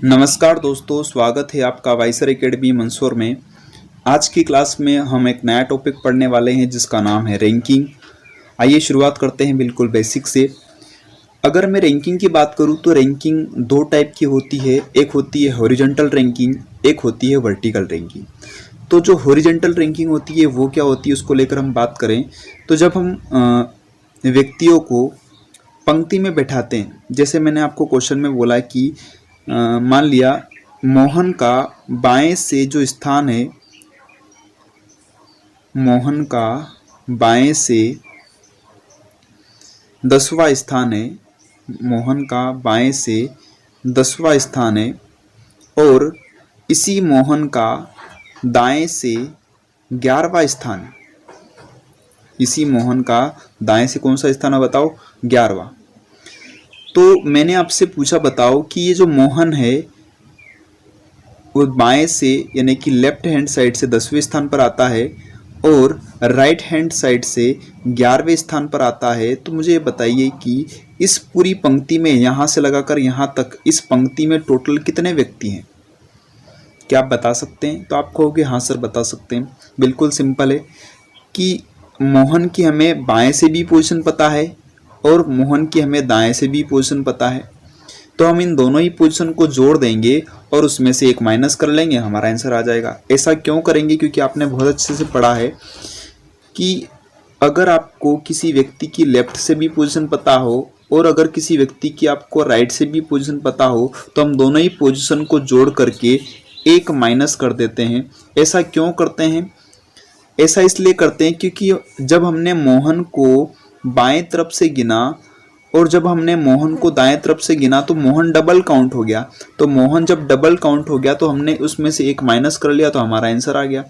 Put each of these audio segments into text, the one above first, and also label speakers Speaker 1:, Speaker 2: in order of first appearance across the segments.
Speaker 1: नमस्कार दोस्तों, स्वागत है आपका वाइसर एकेडमी मंसूर में। आज की क्लास में हम एक नया टॉपिक पढ़ने वाले हैं जिसका नाम है रैंकिंग। आइए शुरुआत करते हैं बिल्कुल बेसिक से। अगर मैं रैंकिंग की बात करूं तो रैंकिंग दो टाइप की होती है, एक होती है हॉरिजॉन्टल रैंकिंग, एक होती है वर्टिकल रैंकिंग। तो जो हॉरिजॉन्टल रैंकिंग होती है वो क्या होती है उसको लेकर हम बात करें तो जब हम व्यक्तियों को पंक्ति में बैठाते हैं, जैसे मैंने आपको क्वेश्चन में बोला कि मान लिया मोहन का बाएं से जो स्थान है, मोहन का बाएं से 10वां स्थान है, मोहन का बाएं से 10वां स्थान है और इसी मोहन का दाएं से 11वां स्थान है। इसी मोहन का दाएं से कौन सा स्थान है बताओ? 11वां। तो मैंने आपसे पूछा बताओ कि ये जो मोहन है वो बाएं से यानी कि लेफ्ट हैंड साइड से 10वें स्थान पर आता है और राइट हैंड साइड से 11वें स्थान पर आता है। तो मुझे ये बताइए कि इस पूरी पंक्ति में यहाँ से लगाकर यहाँ तक इस पंक्ति में टोटल कितने व्यक्ति हैं? क्या आप बता सकते हैं? तो आप कहोगे हाँ सर बता सकते हैं। बिल्कुल सिंपल है कि मोहन की हमें बाएं से भी पोजीशन पता है और मोहन की हमें दाएं से भी पोजीशन पता है। तो हम इन दोनों ही पोजीशन को जोड़ देंगे और उसमें से एक माइनस कर लेंगे, हमारा आंसर आ जाएगा। ऐसा क्यों करेंगे? क्योंकि आपने बहुत अच्छे से पढ़ा है कि अगर आपको किसी व्यक्ति की लेफ्ट से भी पोजीशन पता हो और अगर किसी व्यक्ति की आपको राइट से भी पोजीशन पता हो तो हम दोनों ही पोजीशन को जोड़ करके एक माइनस कर देते हैं। ऐसा क्यों करते हैं? ऐसा इसलिए करते हैं क्योंकि जब हमने मोहन को बाएं तरफ से गिना और जब हमने मोहन को दाएं तरफ से गिना तो मोहन डबल काउंट हो गया। तो मोहन जब डबल काउंट हो गया तो हमने उसमें से एक माइनस कर लिया, तो हमारा आंसर आ गया।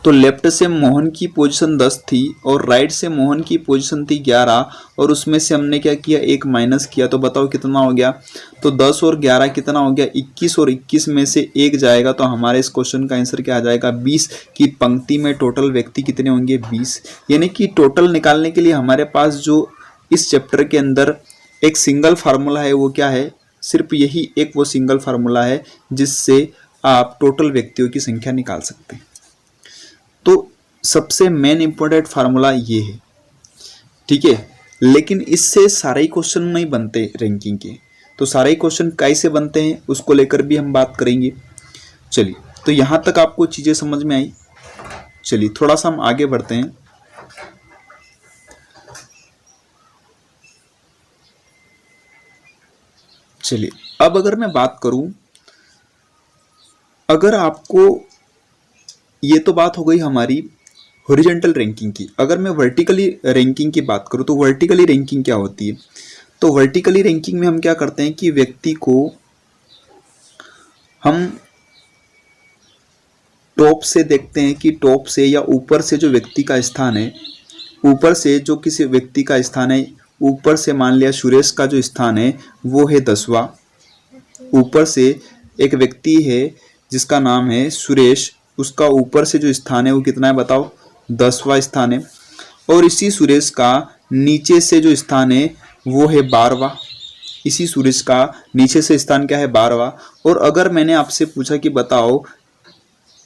Speaker 1: तो लेफ्ट से मोहन की पोजीशन 10 थी और राइट से मोहन की पोजीशन थी 11 और उसमें से हमने क्या किया? एक माइनस किया। तो बताओ कितना हो गया? तो 10 और 11 कितना हो गया? 21 और 21 में से एक जाएगा तो हमारे इस क्वेश्चन का आंसर क्या आ जाएगा? 20 की पंक्ति में टोटल व्यक्ति कितने होंगे? 20। यानी कि टोटल निकालने के लिए हमारे पास जो इस चैप्टर के अंदर एक सिंगल फार्मूला है वो क्या है? सिर्फ यही एक वो सिंगल फार्मूला है जिससे आप टोटल व्यक्तियों की संख्या निकाल सकते हैं। तो सबसे मेन इंपॉर्टेंट फार्मूला ये है, ठीक है। लेकिन इससे सारे ही क्वेश्चन नहीं बनते रैंकिंग के। तो सारे ही क्वेश्चन कैसे बनते हैं उसको लेकर भी हम बात करेंगे। चलिए, तो यहां तक आपको चीजें समझ में आई। चलिए थोड़ा सा हम आगे बढ़ते हैं। चलिए अब अगर मैं बात करूं, अगर आपको, ये तो बात हो गई हमारी हॉरिजॉन्टल रैंकिंग की। अगर मैं वर्टिकली रैंकिंग की बात करूं तो वर्टिकली रैंकिंग क्या होती है? तो वर्टिकली रैंकिंग में हम क्या करते हैं कि व्यक्ति को हम टॉप से देखते हैं कि टॉप से या ऊपर से जो व्यक्ति का स्थान है, ऊपर से जो किसी व्यक्ति का स्थान है, ऊपर से मान लिया सुरेश का जो स्थान है वो है 10वां। ऊपर से एक व्यक्ति है जिसका नाम है सुरेश, उसका ऊपर से जो स्थान है वो कितना है बताओ? 10वां स्थान है। और इसी सुरेश का नीचे से जो स्थान है वो है 12वां। इसी सुरेश का नीचे से स्थान क्या है? 12वां। और अगर मैंने आपसे पूछा कि बताओ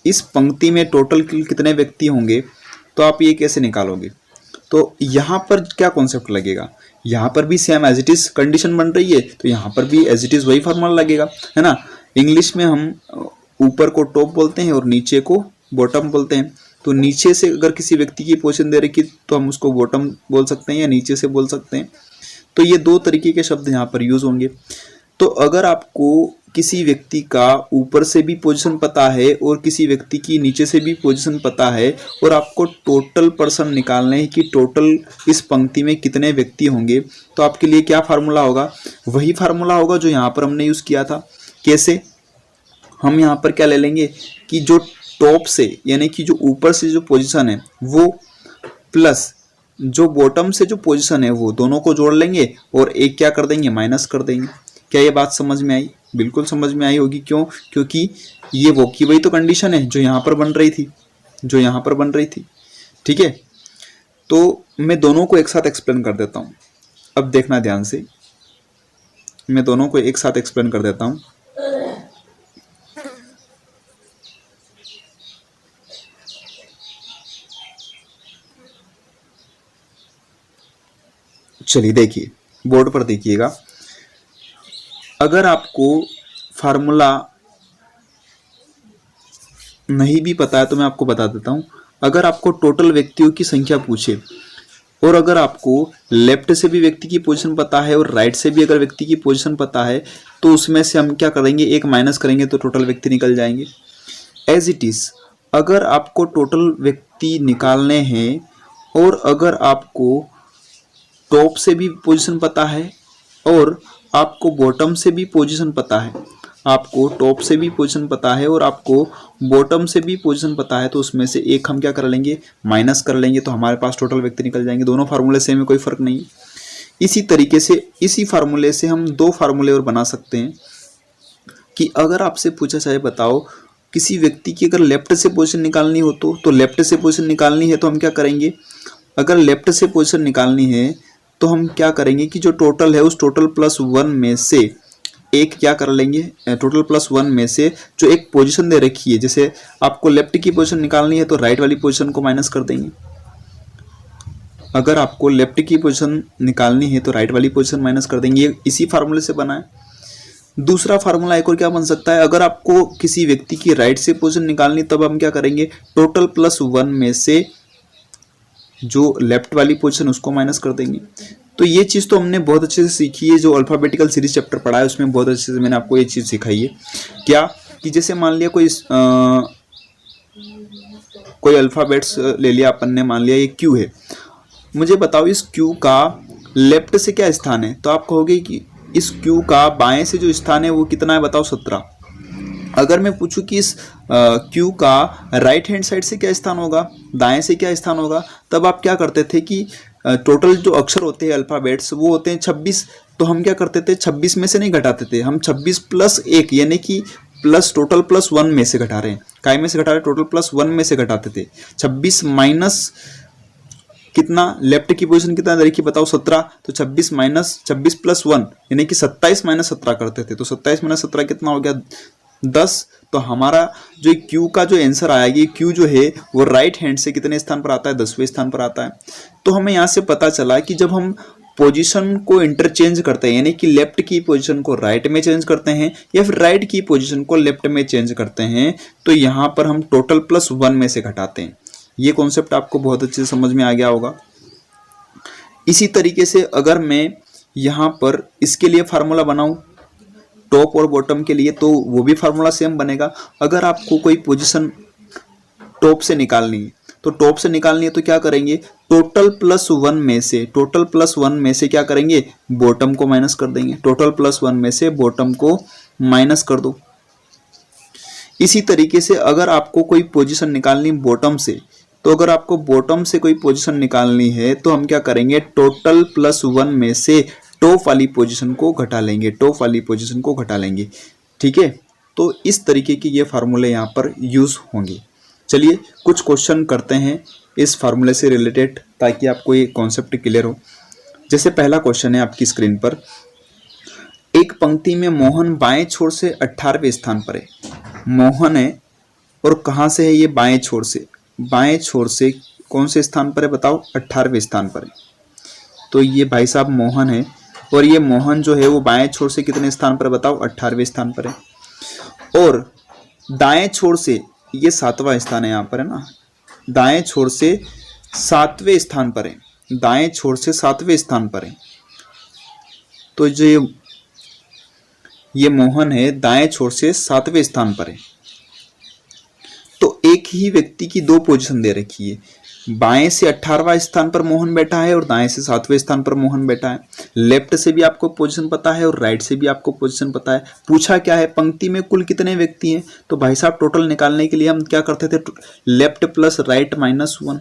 Speaker 1: इस पंक्ति में टोटल कितने व्यक्ति होंगे, तो आप ये कैसे निकालोगे? तो यहाँ पर क्या कॉन्सेप्ट लगेगा? यहाँ पर भी same as it is condition बन रही है तो यहाँ पर भी एज इट इज वही फॉर्मूला लगेगा, है ना। इंग्लिश में हम ऊपर को टॉप बोलते हैं और नीचे को बॉटम बोलते हैं। तो नीचे से अगर किसी व्यक्ति की पोजीशन दे रखी तो हम उसको बॉटम बोल सकते हैं या नीचे से बोल सकते हैं। तो ये दो तरीके के शब्द यहाँ पर यूज होंगे। तो अगर आपको किसी व्यक्ति का ऊपर से भी पोजीशन पता है और किसी व्यक्ति की नीचे से भी पोजीशन पता है और आपको टोटल पर्सन निकालना है कि टोटल इस पंक्ति में कितने व्यक्ति होंगे, तो आपके लिए क्या फार्मूला होगा? वही फार्मूला होगा जो यहाँ पर हमने यूज़ किया था। कैसे? हम यहाँ पर क्या ले लेंगे कि जो टॉप से यानी कि जो ऊपर से जो पोजीशन है वो प्लस जो बॉटम से जो पोजीशन है वो दोनों को जोड़ लेंगे और एक क्या कर देंगे? माइनस कर देंगे। क्या ये बात समझ में आई? बिल्कुल समझ में आई होगी। क्यों? क्योंकि ये वो की वही तो कंडीशन है जो यहाँ पर बन रही थी, जो यहाँ पर बन रही थी, ठीक है। तो मैं दोनों को एक साथ एक्सप्लेन कर देता हूँ, अब देखना ध्यान से। मैं दोनों को एक साथ एक्सप्लेन कर देता हूँ। चलिए देखिए, बोर्ड पर देखिएगा। अगर आपको फार्मूला नहीं भी पता है तो मैं आपको बता देता हूँ। अगर आपको टोटल व्यक्तियों की संख्या पूछे और अगर आपको लेफ्ट से भी व्यक्ति की पोजीशन पता है और राइट से भी अगर व्यक्ति की पोजीशन पता है तो उसमें से हम क्या करेंगे, एक माइनस करेंगे तो टोटल व्यक्ति निकल जाएंगे। एज इट इज, अगर आपको टोटल व्यक्ति निकालने हैं और अगर आपको टॉप से भी पोजीशन पता है और आपको बॉटम से भी पोजीशन पता है, आपको टॉप से भी पोजीशन पता है और आपको बॉटम से भी पोजीशन पता है, तो उसमें से एक हम क्या कर लेंगे, माइनस कर लेंगे, तो हमारे पास टोटल व्यक्ति निकल जाएंगे। दोनों फार्मूले सेम है, कोई फर्क नहीं। इसी तरीके से इसी फार्मूले से हम दो फार्मूले और बना सकते हैं कि अगर आपसे पूछा जाए बताओ किसी व्यक्ति की अगर लेफ्ट से पोजीशन निकालनी हो तो लेफ्ट से पोजीशन निकालनी है तो हम क्या करेंगे, अगर लेफ्ट से पोजीशन निकालनी है तो हम क्या करेंगे कि जो टोटल है उस टोटल प्लस वन में से एक क्या कर लेंगे, टोटल प्लस वन में से जो एक पोजीशन दे रखी है, जैसे आपको लेफ्ट की पोजीशन निकालनी है तो राइट वाली पोजीशन को माइनस कर देंगे। अगर आपको लेफ्ट की पोजीशन निकालनी है तो राइट वाली पोजीशन माइनस कर देंगे। ये इसी फार्मूले से बना है। दूसरा फार्मूला एक और क्या बन सकता है, अगर आपको किसी व्यक्ति की राइट से पोजीशन निकालनी तब हम क्या करेंगे, टोटल प्लस वन में से जो लेफ्ट वाली पोजीशन उसको माइनस कर देंगे। तो ये चीज़ तो हमने बहुत अच्छे से सीखी है, जो अल्फ़ाबेटिकल सीरीज चैप्टर पढ़ा है उसमें बहुत अच्छे से मैंने आपको ये चीज़ सिखाई है। क्या कि जैसे मान लिया कोई अल्फ़ाबेट्स ले लिया अपन ने, मान लिया ये क्यू है, मुझे बताओ इस क्यू का लेफ्ट से क्या स्थान है, तो आप कहोगे कि इस क्यू का बाएं से जो स्थान है वो कितना है, बताओ 17। अगर मैं पूछूं कि इस क्यू का राइट हैंड साइड से क्या स्थान होगा, दाएं से क्या स्थान होगा, तब आप क्या करते थे कि टोटल जो अक्षर होते हैं अल्फ़ाबेट्स वो होते हैं 26, तो हम क्या करते थे 26 में से नहीं घटाते थे, हम 26 प्लस 1 यानी कि प्लस टोटल प्लस 1 में से घटा रहे हैं। काय में से घटा रहे हैं, टोटल प्लस 1 में से घटाते थे। 26 माइनस कितना, लेफ्ट की पोजीशन कितना देखिए बताओ 17, तो 26 माइनस 26 प्लस 1 यानी कि 27 माइनस 17 करते थे, तो 27 माइनस 17 कितना हो गया 10। तो हमारा जो क्यू का जो आंसर आएगी, क्यू जो है वो राइट हैंड से कितने स्थान पर आता है, 10वें स्थान पर आता है। तो हमें यहाँ से पता चला कि जब हम पोजीशन को इंटरचेंज करते हैं यानी कि लेफ्ट की पोजीशन को राइट में चेंज करते हैं या फिर राइट की पोजीशन को लेफ्ट में चेंज करते हैं, तो यहाँ पर हम टोटल प्लस 1 में से घटाते हैं। ये कॉन्सेप्ट आपको बहुत अच्छे से समझ में आ गया होगा। इसी तरीके से अगर मैं यहाँ पर इसके लिए फार्मूला बनाऊँ टॉप और बॉटम के लिए, तो वो भी फार्मूला सेम बनेगा। अगर आपको कोई पोजीशन टॉप से निकालनी है तो टॉप से निकालनी है तो क्या करेंगे, टोटल प्लस 1 में से, टोटल प्लस 1 में से क्या करेंगे, बॉटम को माइनस कर देंगे। टोटल प्लस 1 में से बॉटम को माइनस कर दो। इसी तरीके से अगर आपको कोई पोजीशन निकालनी बॉटम से, तो अगर आपको बॉटम से कोई पोजीशन निकालनी है तो हम क्या करेंगे, टोटल प्लस 1 में से टॉप वाली पोजीशन को घटा लेंगे, टॉप वाली पोजीशन को घटा लेंगे। ठीक है, तो इस तरीके की ये फार्मूले यहाँ पर यूज़ होंगे। चलिए कुछ क्वेश्चन करते हैं इस फार्मूले से रिलेटेड ताकि आपको ये कॉन्सेप्ट क्लियर हो। जैसे पहला क्वेश्चन है आपकी स्क्रीन पर, एक पंक्ति में मोहन बाएं छोर से 18वें स्थान पर है। मोहन है और कहाँ से है ये, बाएं छोर से, बाएं छोर से कौन से स्थान पर है बताओ, 18वें स्थान पर है। तो ये भाई साहब मोहन है और ये मोहन जो है वो बाएं छोर से कितने स्थान पर बताओ, 18वें स्थान पर है। और दाएं छोर से ये 7वां स्थान है यहाँ पर, है ना, दाएं छोर से 7वें स्थान पर है, दाएं छोर से 7वें स्थान पर है। तो जो ये मोहन है दाएं छोर से 7वें स्थान पर है। तो एक ही व्यक्ति की दो पोजीशन दे रखी है, बाएं से 18वां स्थान पर मोहन बैठा है और दाएं से 7वें स्थान पर मोहन बैठा है। लेफ्ट से भी आपको पोजीशन पता है और राइट से भी आपको पोजीशन पता है। पूछा क्या है, पंक्ति में कुल कितने व्यक्ति हैं, तो भाई साहब टोटल निकालने के लिए हम क्या करते थे, लेफ्ट प्लस राइट माइनस 1,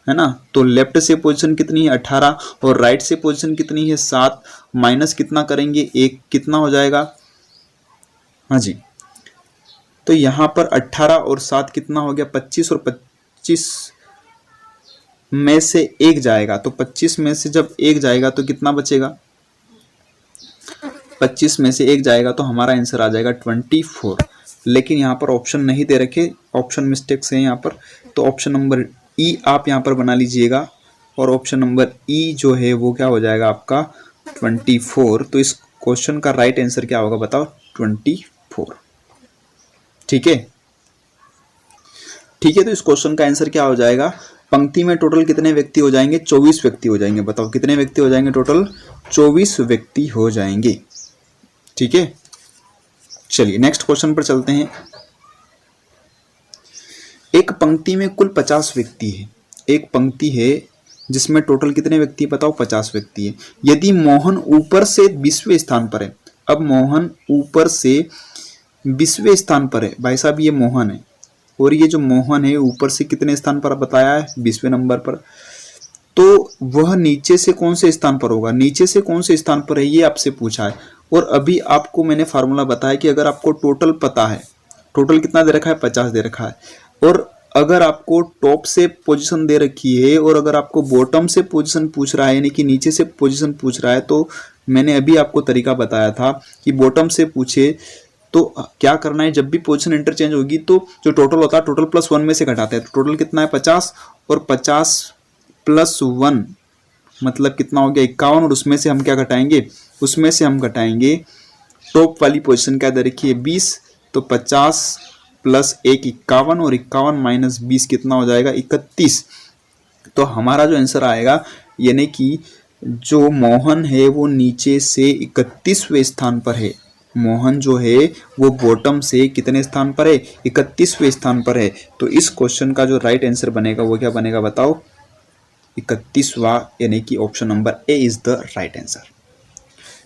Speaker 1: है ना। तो लेफ्ट से पोजीशन कितनी है 18 और राइट से पोजीशन कितनी है 7, माइनस कितना करेंगे 1, कितना हो जाएगा, हाँ जी। तो यहाँ पर 18 और 7 कितना हो गया 25, और 25 में से 1 जाएगा, तो 25 में से जब 1 जाएगा तो कितना बचेगा, 25 में से 1 जाएगा तो हमारा आंसर आ जाएगा 24। लेकिन यहाँ पर ऑप्शन नहीं दे रखे, ऑप्शन मिस्टेक्स हैं यहाँ पर, तो ऑप्शन नंबर ई आप यहाँ पर बना लीजिएगा और ऑप्शन नंबर ई जो है वो क्या हो जाएगा आपका 24। तो इस क्वेश्चन का राइट आंसर क्या होगा बताओ? 24। ठीक है, ठीक है। तो इस क्वेश्चन का आंसर क्या हो जाएगा? पंक्ति में टोटल कितने व्यक्ति हो जाएंगे? 24 व्यक्ति हो जाएंगे। बताओ कितने व्यक्ति हो जाएंगे? टोटल 24 व्यक्ति हो जाएंगे। ठीक है, चलिए नेक्स्ट क्वेश्चन पर चलते हैं। एक पंक्ति में कुल 50 व्यक्ति है। एक पंक्ति है जिसमें टोटल कितने व्यक्ति बताओ? 50 व्यक्ति है। यदि मोहन ऊपर से 20वें स्थान पर है, अब मोहन ऊपर से 20वें स्थान पर है, भाई साहब ये मोहन है और ये जो मोहन है ऊपर से कितने स्थान पर बताया है? 20वें नंबर पर। तो वह नीचे से कौन से स्थान पर होगा? नीचे से कौन से स्थान पर है ये आपसे पूछा है। और अभी आपको मैंने फार्मूला बताया कि अगर आपको टोटल पता है, टोटल कितना दे रखा है? 50 दे रखा है, और अगर आपको टॉप से पोजीशन दे रखी है और अगर आपको बॉटम से पोजीशन पूछ रहा है, यानी कि नीचे से पोजीशन पूछ रहा है, तो मैंने अभी आपको तरीका बताया था कि बॉटम से पूछे तो क्या करना है, जब भी पोजीशन इंटरचेंज होगी तो जो टोटल होता है टोटल प्लस 1 में से घटाते हैं। तो टोटल कितना है? 50, और 50 प्लस 1 मतलब कितना हो गया? 51, और उसमें से हम क्या घटाएंगे? उसमें से हम घटाएंगे टॉप वाली पोजीशन क्या दे रखी है? 20। तो 50 प्लस 1 51, और 51 माइनस 20 कितना हो जाएगा? 31। तो हमारा जो आंसर आएगा, यानी कि जो मोहन है वो नीचे से 31वें स्थान पर है। मोहन जो है वो बॉटम से कितने स्थान पर है? 31वें स्थान पर है। तो इस क्वेश्चन का जो राइट आंसर बनेगा वो क्या बनेगा बताओ? 31वां, यानी कि option number A is the right answer.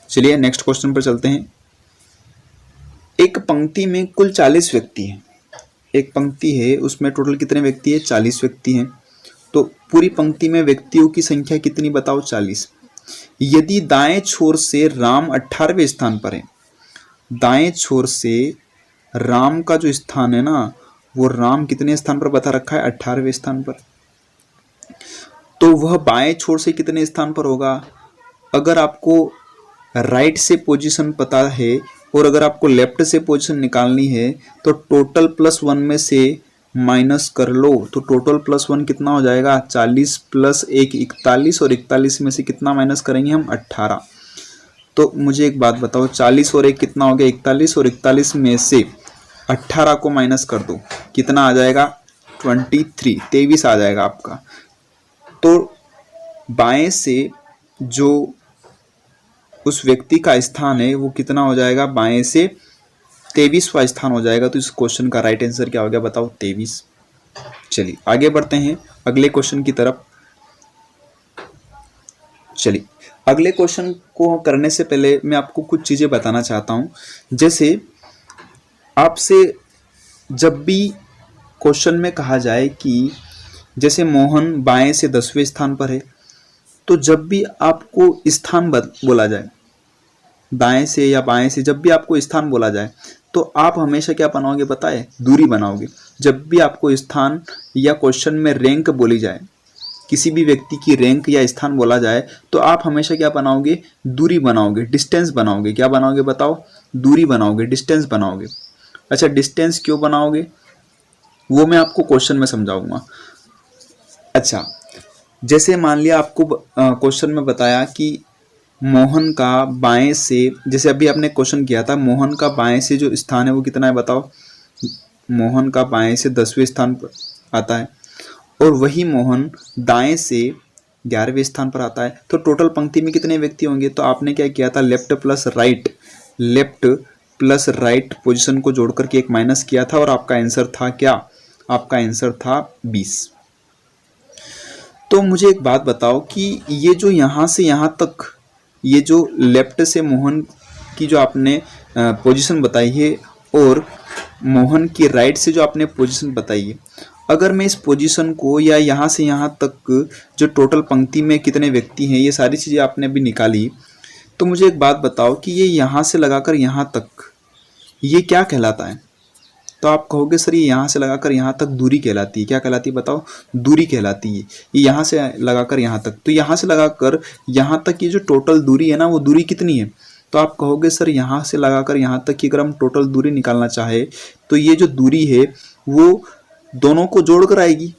Speaker 1: चलिए नेक्स्ट क्वेश्चन पर चलते हैं। एक पंक्ति में कुल 40 व्यक्ति हैं। एक पंक्ति है उसमें टोटल कितने व्यक्ति है? 40 व्यक्ति हैं। तो पूरी पंक्ति में व्यक्तियों की संख्या कितनी बताओ? 40। यदि दाएं छोर से राम 18वें स्थान पर है, दाएं छोर से राम का जो स्थान है ना, वो राम कितने स्थान पर बता रखा है? 18वें स्थान पर। तो वह बाएं छोर से कितने स्थान पर होगा? अगर आपको राइट से पोजीशन पता है और अगर आपको लेफ्ट से पोजीशन निकालनी है तो टोटल प्लस 1 में से माइनस कर लो। तो टोटल प्लस 1 कितना हो जाएगा? 40 प्लस 1 41, और 41 में से कितना माइनस करेंगे हम? 18। तो मुझे एक बात बताओ, 40 और 1 कितना हो गया? 41, और 41 में से 18 को माइनस कर दो, कितना आ जाएगा? 23 आ जाएगा आपका। तो बाएं से जो उस व्यक्ति का स्थान है वो कितना हो जाएगा? बाएं से 23वां स्थान हो जाएगा। तो इस क्वेश्चन का राइट आंसर क्या हो गया बताओ? 23। चलिए आगे बढ़ते हैं अगले क्वेश्चन की तरफ। चलिए अगले क्वेश्चन को करने से पहले मैं आपको कुछ चीजें बताना चाहता हूं। जैसे आपसे जब भी क्वेश्चन में कहा जाए कि जैसे मोहन बाएं से 10वें स्थान पर है, तो जब भी आपको स्थान बोला जाए, दाएं से या बाएं से जब भी आपको स्थान बोला जाए, तो आप हमेशा क्या बनाओगे बताए? दूरी बनाओगे। जब भी आपको स्थान या क्वेश्चन में रैंक बोली जाए, किसी भी व्यक्ति की रैंक या स्थान बोला जाए, तो आप हमेशा क्या बनाओगे? दूरी बनाओगे, डिस्टेंस बनाओगे। क्या बनाओगे बताओ? दूरी बनाओगे, डिस्टेंस बनाओगे। अच्छा, डिस्टेंस क्यों बनाओगे वो मैं आपको क्वेश्चन में समझाऊंगा। अच्छा, जैसे मान लिया आपको क्वेश्चन में बताया कि मोहन का बाएं से, जैसे अभी आपने क्वेश्चन किया था, मोहन का बाएं से जो स्थान है वो कितना है बताओ? मोहन का बाएं से 10वें स्थान पर आता है, और वही मोहन दाएं से 11वें स्थान पर आता है। तो टोटल पंक्ति में कितने व्यक्ति होंगे? तो आपने क्या किया था? लेफ्ट प्लस राइट पोजीशन को जोड़ करके एक माइनस किया था, और आपका आंसर था क्या? आपका आंसर था 20। तो मुझे एक बात बताओ कि ये जो यहाँ से यहाँ तक, ये जो लेफ्ट से मोहन की जो आपने पोजीशन बताई है और मोहन की राइट से जो आपने पोजीशन बताई है, अगर मैं इस पोजीशन को या यहाँ से यहाँ तक जो टोटल पंक्ति में कितने व्यक्ति हैं ये सारी चीज़ें आपने अभी निकाली, तो मुझे एक बात बताओ कि ये यहाँ से लगाकर यहाँ तक ये क्या कहलाता है? तो आप कहोगे सर ये यहाँ से लगाकर यहाँ तक दूरी कहलाती है। क्या कहलाती है बताओ? दूरी कहलाती है। ये यहाँ से लगाकर यहाँ तक, तो यहाँ से लगाकर यहाँ तक ये जो टोटल दूरी है ना, वो दूरी कितनी है? तो आप कहोगे सर यहाँ से लगाकर यहाँ तक की अगर हम टोटल दूरी निकालना चाहे तो ये जो दूरी है वो दोनों को जोड़कर आएगी।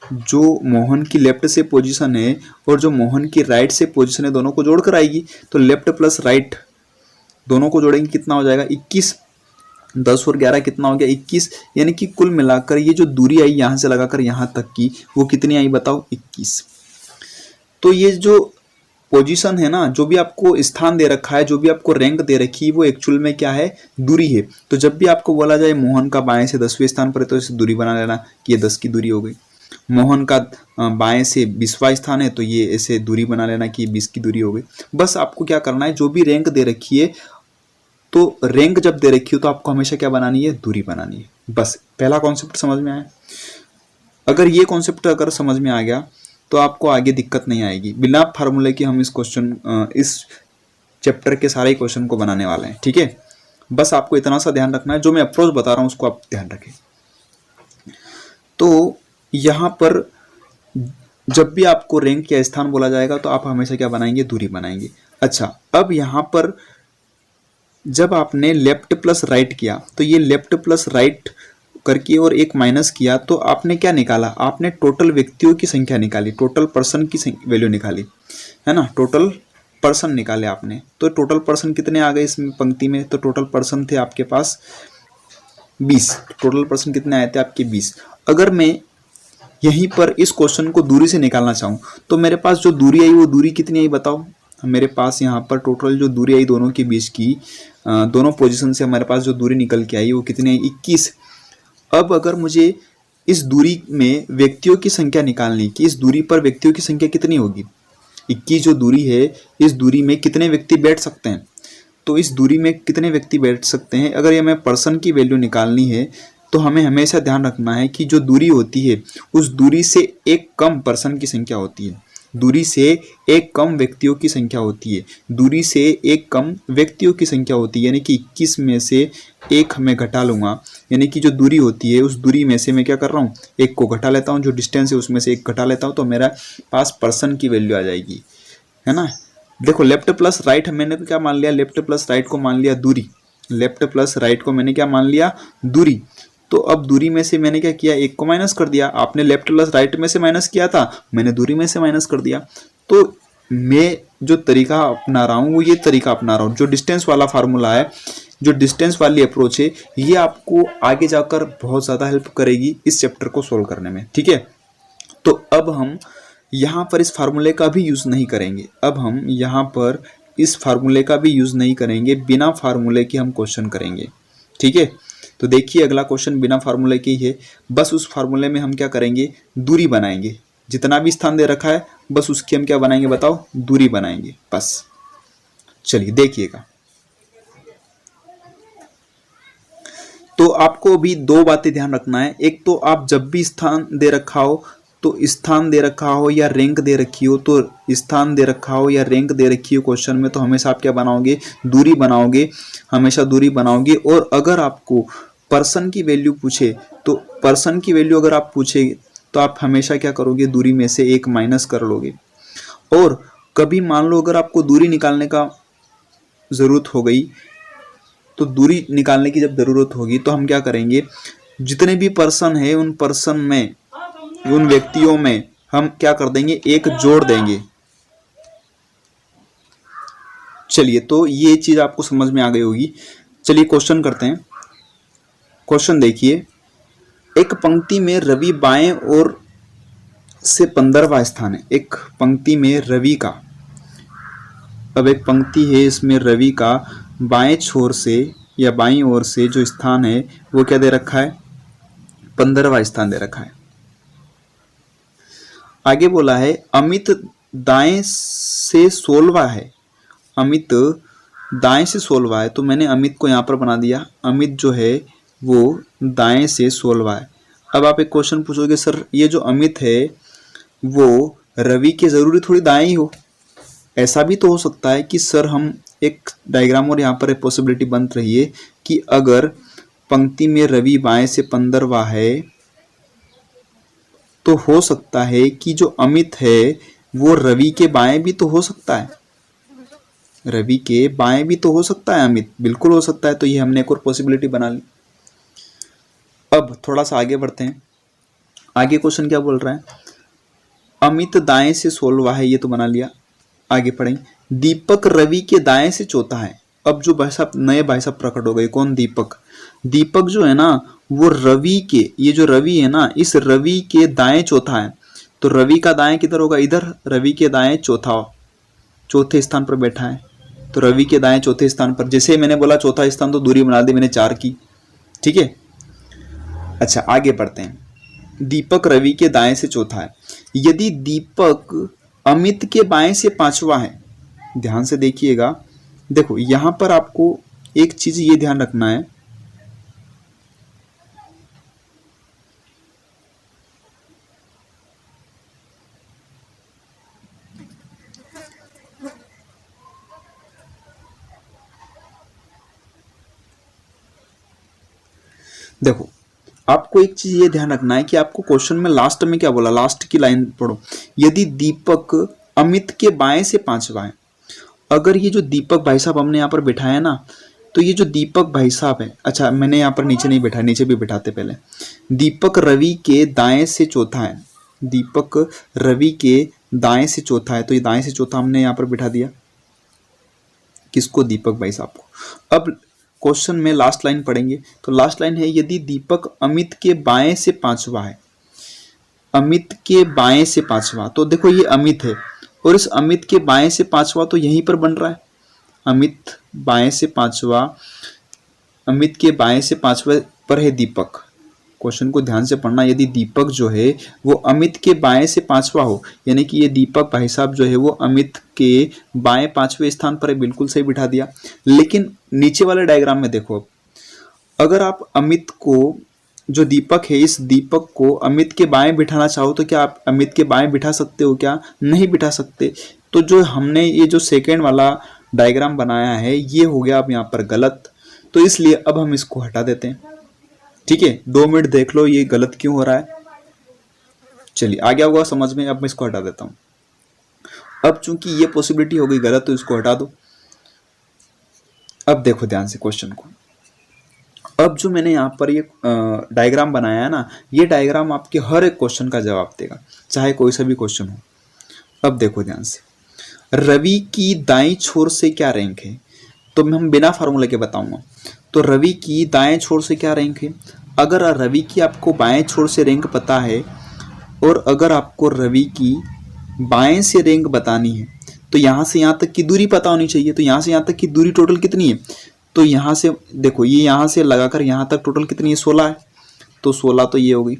Speaker 1: जो मोहन की लेफ्ट से पोजीशन है और जो मोहन की राइट से पोजीशन है दोनों को जोड़कर आएगी। तो लेफ्ट प्लस राइट दोनों को जोड़ेंगे कितना हो जाएगा 21, 10 और 11 कितना हो गया 21, यानी कि कुल मिलाकर ये जो दूरी आई यहाँ से लगाकर यहाँ तक की वो कितनी आई बताओ 21। तो ये जो पोजीशन है ना, जो भी आपको स्थान दे रखा है, जो भी आपको रैंक दे रखी है, वो एक्चुअल में क्या है दूरी है। तो जब भी आपको बोला जाए मोहन का बाएं से 10वें स्थान पर है तो इसे दूरी बना लेना कि ये 10 की दूरी हो गई। मोहन का बाएं से 20वां स्थान है तो ये ऐसे दूरी बना लेना कि 20 की दूरी हो गई। बस आपको क्या करना है, जो भी रैंक दे रखी है तो रैंक जब दे रखी हो तो आपको हमेशा क्या बनानी है, दूरी बनानी है। बस पहला कॉन्सेप्ट समझ में आया। अगर ये कॉन्सेप्ट अगर समझ में आ गया तो आपको आगे दिक्कत नहीं आएगी। बिना फार्मूले के हम इस चैप्टर के सारे क्वेश्चन को बनाने वाले हैं, ठीक है। बस आपको इतना सा ध्यान रखना है, जो मैं अप्रोच बता रहा हूं उसको आप ध्यान रखें। तो यहां पर जब भी आपको रैंक या स्थान बोला जाएगा तो आप हमेशा क्या बनाएंगे, दूरी बनाएंगे। अच्छा, अब यहां पर जब आपने लेफ्ट प्लस राइट किया तो ये लेफ्ट प्लस राइट करके और एक माइनस किया तो आपने क्या निकाला, आपने टोटल व्यक्तियों की संख्या निकाली, टोटल पर्सन की वैल्यू निकाली, है ना। टोटल पर्सन निकाले आपने, तो टोटल पर्सन कितने आ गए इसमें पंक्ति में, तो टोटल पर्सन थे आपके पास 20। टोटल पर्सन कितने आए थे आपके 20। अगर मैं यहीं पर इस क्वेश्चन को दूरी से निकालना चाहूँ तो मेरे पास जो दूरी आई वो दूरी कितनी आई बताओ। मेरे पास यहाँ पर टोटल जो दूरी आई दोनों के बीच की, दोनों पोजीशन से हमारे पास जो दूरी निकल के आई वो कितनी आई 21। अब अगर मुझे इस दूरी में व्यक्तियों की संख्या निकालनी कि इस दूरी पर व्यक्तियों की संख्या कितनी होगी, 21 जो दूरी है इस दूरी में कितने व्यक्ति बैठ सकते हैं, तो इस दूरी में कितने व्यक्ति बैठ सकते हैं। अगर ये हमें पर्सन की वैल्यू निकालनी है तो हमें हमेशा ध्यान रखना है कि जो दूरी होती है उस दूरी से एक कम पर्सन की संख्या होती है, दूरी से एक कम व्यक्तियों की संख्या होती है, दूरी से एक कम व्यक्तियों की संख्या होती है। यानी कि 21 में से एक मैं घटा लूँगा, यानी कि जो दूरी होती है उस दूरी में से मैं क्या कर रहा हूँ, एक को घटा लेता हूँ, जो डिस्टेंस है उसमें से एक घटा लेता हूँ, तो मेरा पास पर्सन की वैल्यू आ जाएगी, है ना। देखो लेफ्ट प्लस राइट मैंने क्या मान लिया, लेफ्ट प्लस राइट को मान लिया दूरी, लेफ्ट प्लस राइट को मैंने क्या मान लिया, दूरी। तो अब दूरी में से मैंने क्या किया, एक को माइनस कर दिया। आपने लेफ्ट प्लस राइट में से माइनस किया था, मैंने दूरी में से माइनस कर दिया। तो मैं जो तरीका अपना रहा हूँ वो ये तरीका अपना रहा हूँ, जो डिस्टेंस वाला फार्मूला है, जो डिस्टेंस वाली अप्रोच है, ये आपको आगे जाकर बहुत ज़्यादा हेल्प करेगी इस चैप्टर को सोल्व करने में, ठीक है। तो अब हम यहाँ पर इस फार्मूले का भी यूज़ नहीं करेंगे, अब हम यहाँ पर इस फार्मूले का भी यूज़ नहीं करेंगे, बिना फार्मूले के हम क्वेश्चन करेंगे, ठीक है। तो देखिए अगला क्वेश्चन बिना फार्मूले के ही है। बस उस फार्मूले में हम क्या करेंगे, दूरी बनाएंगे, जितना भी स्थान दे रखा है बस उसकी हम क्या बनाएंगे बताओ, दूरी बनाएंगे बस। चलिए देखिएगा। तो आपको भी दो बातें ध्यान रखना है। एक तो आप जब भी स्थान दे रखा हो तो स्थान दे रखा हो या रैंक दे रखी हो, तो स्थान दे रखा हो या रैंक दे रखी हो क्वेश्चन में, तो हमेशा आप क्या बनाओगे, दूरी बनाओगे, हमेशा दूरी बनाओगे। और अगर आपको पर्सन की वैल्यू पूछे तो पर्सन की वैल्यू अगर आप पूछे तो आप हमेशा क्या करोगे, दूरी में से एक माइनस कर लोगे। और कभी मान लो अगर आपको दूरी निकालने का ज़रूरत हो गई, तो दूरी निकालने की जब ज़रूरत होगी तो हम क्या करेंगे, जितने भी पर्सन है उन पर्सन में, उन व्यक्तियों में हम क्या कर देंगे, एक जोड़ देंगे। चलिए तो ये चीज आपको समझ में आ गई होगी। चलिए क्वेश्चन करते हैं। क्वेश्चन देखिए, एक पंक्ति में रवि बाएं ओर से 15वां स्थान है। एक पंक्ति में रवि का, अब एक पंक्ति है इसमें रवि का बाएं छोर से या बाईं ओर से जो स्थान है वो क्या दे रखा है, 15वां स्थान दे रखा है। आगे बोला है अमित दाएं से 16वां है, अमित दाएं से 16वां है, तो मैंने अमित को यहाँ पर बना दिया। अमित जो है वो दाएं से 16वां है। अब आप एक क्वेश्चन पूछोगे, सर ये जो अमित है वो रवि के जरूरी थोड़ी दाएं ही हो, ऐसा भी तो हो सकता है कि सर हम एक डायग्राम, और यहाँ पर एक पॉसिबिलिटी बन रही है कि अगर पंक्ति में रवि बाएं से 15वां है तो हो सकता है कि जो अमित है वो रवि के बाएं भी तो हो सकता है। रवि के बाएं भी तो हो सकता है अमित, बिल्कुल हो सकता है, तो ये हमने एक और पॉसिबिलिटी बना ली। अब थोड़ा सा आगे बढ़ते हैं। आगे क्वेश्चन क्या बोल रहा है, अमित दाएं से 16वां है, ये तो बना लिया। आगे पढ़ेंगे, दीपक रवि के दाएं से चौथा है। अब जो भाई साहब नए भाई साहब प्रकट हो गए, कौन, दीपक। दीपक जो है ना वो रवि के, ये जो रवि है ना इस रवि के दाएं चौथा है। तो रवि का दाएं किधर होगा, इधर, रवि के दाएं चौथे स्थान पर बैठा है। तो रवि के दाएं चौथे स्थान पर, जैसे मैंने बोला चौथा स्थान तो दूरी बना दी मैंने 4 की, ठीक है। अच्छा आगे बढ़ते हैं, दीपक रवि के दाएं से चौथा है। यदि दीपक अमित के बाएं से 5वां है, ध्यान से देखिएगा, देखो यहां पर आपको एक चीज ये ध्यान रखना है, देखो आपको एक चीज ये ध्यान रखना है कि आपको क्वेश्चन में लास्ट में क्या बोला, लास्ट की लाइन पढ़ो, यदि दीपक अमित के बाएं से 5वां है। अगर ये जो दीपक भाई साहब हमने यहाँ पर बिठाया है ना, तो ये जो दीपक भाई साहब है, अच्छा मैंने यहाँ पर नीचे नहीं बिठाया, नीचे भी बिठाते पहले, दीपक रवि के दाएं से चौथा है, दीपक रवि के दाएं से चौथा है, तो ये दाएं से चौथा हमने यहाँ पर बिठा दिया, किसको, दीपक भाई साहब को। अब क्वेश्चन में लास्ट लाइन पढ़ेंगे, तो लास्ट लाइन है, यदि दीपक अमित के बाएं से 5वां है, अमित के बाएं से 5वां, तो देखो ये अमित है और इस अमित के बाएं से 5वां तो यहीं पर बन रहा है, अमित बाएं से 5वां, अमित के बाएं से 5वां पर है दीपक। क्वेश्चन को ध्यान से पढ़ना, यदि दीपक जो है वो अमित के बाएं से 5वां हो, यानी कि ये दीपक भाई साहब जो है वो अमित के बाएं 5वें स्थान पर है, बिल्कुल सही बिठा दिया। लेकिन नीचे वाले डायग्राम में देखो, अगर आप अमित को, जो दीपक है इस दीपक को अमित के बाएं बिठाना चाहो तो क्या आप अमित के बाएं बिठा सकते हो क्या, नहीं बिठा सकते। तो जो हमने ये जो सेकेंड वाला डायग्राम बनाया है ये हो गया अब यहाँ पर गलत, तो इसलिए अब हम इसको हटा देते हैं, ठीक है। 2 मिनट देख लो ये गलत क्यों हो रहा है, चलिए आ गया होगा समझ में, अब मैं इसको हटा देता हूँ। अब चूंकि ये पॉसिबिलिटी हो गई गलत तो इसको हटा दो। अब देखो ध्यान से क्वेश्चन को, अब जो मैंने यहाँ पर ये डायग्राम बनाया है ना, ये डायग्राम आपके हर एक क्वेश्चन का जवाब देगा, चाहे कोई सा भी क्वेश्चन हो। अब देखो ध्यान से, रवि की दाईं छोर से क्या रैंक है, तो मैं हम बिना फार्मूले के बताऊंगा। तो रवि की दाएं छोर से क्या रैंक है, अगर रवि की आपको बाएं छोर से रैंक पता है और अगर आपको रवि की बाएं से रैंक बतानी है तो यहाँ से यहाँ तक की दूरी पता होनी चाहिए। तो यहाँ से यहाँ तक की दूरी टोटल कितनी है, तो यहाँ से देखो ये यहाँ से लगाकर यहाँ तक टोटल कितनी है, 16 है, तो 16 तो ये हो गई।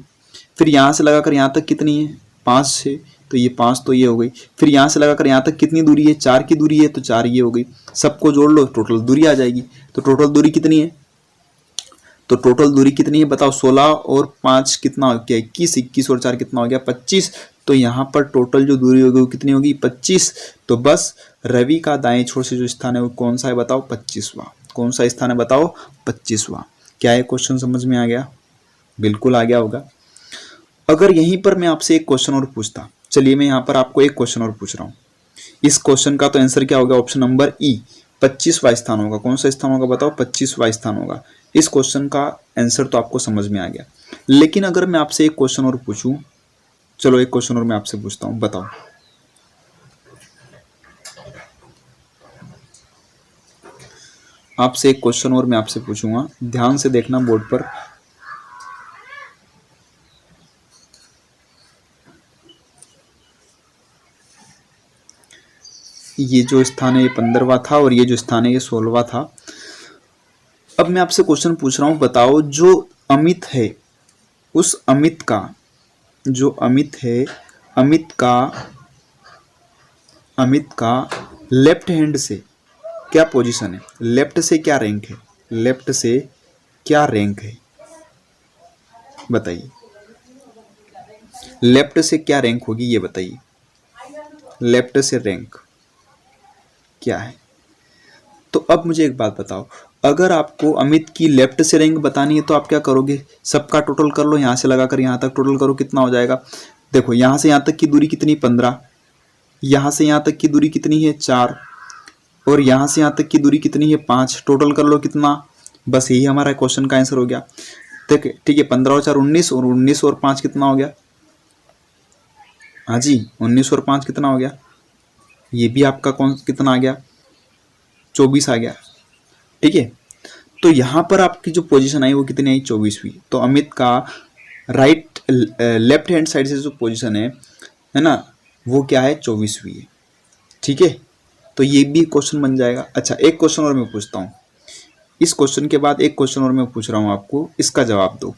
Speaker 1: फिर यहाँ से लगाकर यहाँ तक कितनी है, 5 से, तो ये 5 तो ये हो गई। फिर यहाँ से लगाकर यहाँ तक कितनी दूरी है, 4 की दूरी है, तो 4 ये हो गई। सबको जोड़ लो टोटल दूरी आ जाएगी। तो टोटल दूरी कितनी है, तो टोटल दूरी कितनी है बताओ, 16 और 5 कितना हो गया, 21, 21 और 4 कितना हो गया, 25। तो यहाँ पर टोटल जो दूरी होगी वो कितनी होगी, 25। तो बस रवि का दाएं छोर से जो स्थान है वो कौन सा है बताओ, 25वां। कौन सा स्थान है बताओ, 25वां। क्या है क्वेश्चन समझ में आ गया, बिल्कुल आ गया होगा। अगर यहीं पर मैं आपसे एक क्वेश्चन और पूछता, चलिए मैं यहाँ पर आपको एक क्वेश्चन और पूछ रहा हूँ, इस क्वेश्चन का तो आंसर क्या होगा, ऑप्शन नंबर ई, 25वां स्थान होगा। कौन सा स्थान होगा बताओ, 25वां स्थान होगा। इस क्वेश्चन का आंसर तो आपको समझ में आ गया। लेकिन अगर मैं आपसे एक क्वेश्चन और पूछूं, चलो एक क्वेश्चन और मैं आपसे पूछता हूं, बताओ आपसे एक क्वेश्चन और मैं आपसे पूछूंगा, ध्यान से देखना बोर्ड पर। ये जो स्थान है ये 15वां था और ये जो स्थान है ये 16वां था। अब मैं आपसे क्वेश्चन पूछ रहा हूं, बताओ जो अमित है उस अमित का, जो अमित है अमित का लेफ्ट हैंड से क्या पोजीशन है, लेफ्ट से क्या रैंक है, लेफ्ट से क्या रैंक है बताइए, लेफ्ट से क्या रैंक होगी ये बताइए, लेफ्ट से रैंक क्या है। तो अब मुझे एक बात बताओ, अगर आपको अमित की लेफ्ट से रैंक बतानी है तो आप क्या करोगे, सबका टोटल कर लो, यहाँ से लगाकर यहाँ तक टोटल करो, कितना हो जाएगा। देखो यहाँ से यहाँ तक की दूरी कितनी, 15, यहाँ से यहाँ तक की दूरी कितनी है, 4, और यहाँ से यहाँ तक की दूरी कितनी है 5, टोटल कर लो कितना, बस यही हमारा क्वेश्चन का आंसर हो गया। ठीक है 15 और 4 19, और 19 और 5 कितना हो गया, हाँ जी 19 और 5 कितना हो गया, ये भी आपका कौन कितना आ गया 24 आ गया। ठीक है, तो यहाँ पर आपकी जो पोजीशन आई वो कितनी आई 24वीं। तो अमित का राइट लेफ्ट हैंड साइड से जो पोजीशन है ना, वो क्या है 24वीं है। ठीक है, तो ये भी क्वेश्चन बन जाएगा। अच्छा एक क्वेश्चन और मैं पूछता हूँ, इस क्वेश्चन के बाद एक क्वेश्चन और मैं पूछ रहा हूँ आपको, इसका जवाब दो।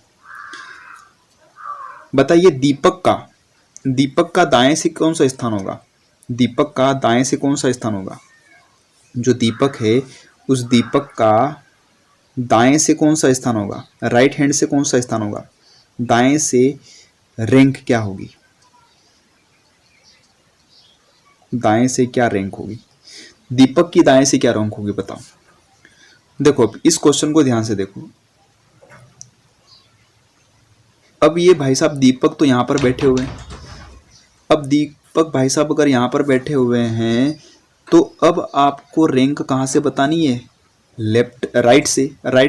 Speaker 1: बताइए दीपक का दाएं से कौन सा स्थान होगा, दीपक का दाएं से कौन सा स्थान होगा, जो दीपक है उस दीपक का दाएं से कौन सा स्थान होगा, राइट हैंड से कौन सा स्थान होगा, दाएं से रैंक क्या होगी, दाएं से क्या रैंक होगी, दीपक की दाएं से क्या रैंक होगी बताओ। देखो अब इस क्वेश्चन को ध्यान से देखो। अब ये भाई साहब दीपक तो यहाँ पर बैठे हुए हैं, अब दीपक भाई साहब अगर यहाँ पर बैठे हुए हैं तो अब आपको रैंक कहाँ से बतानी है, राइट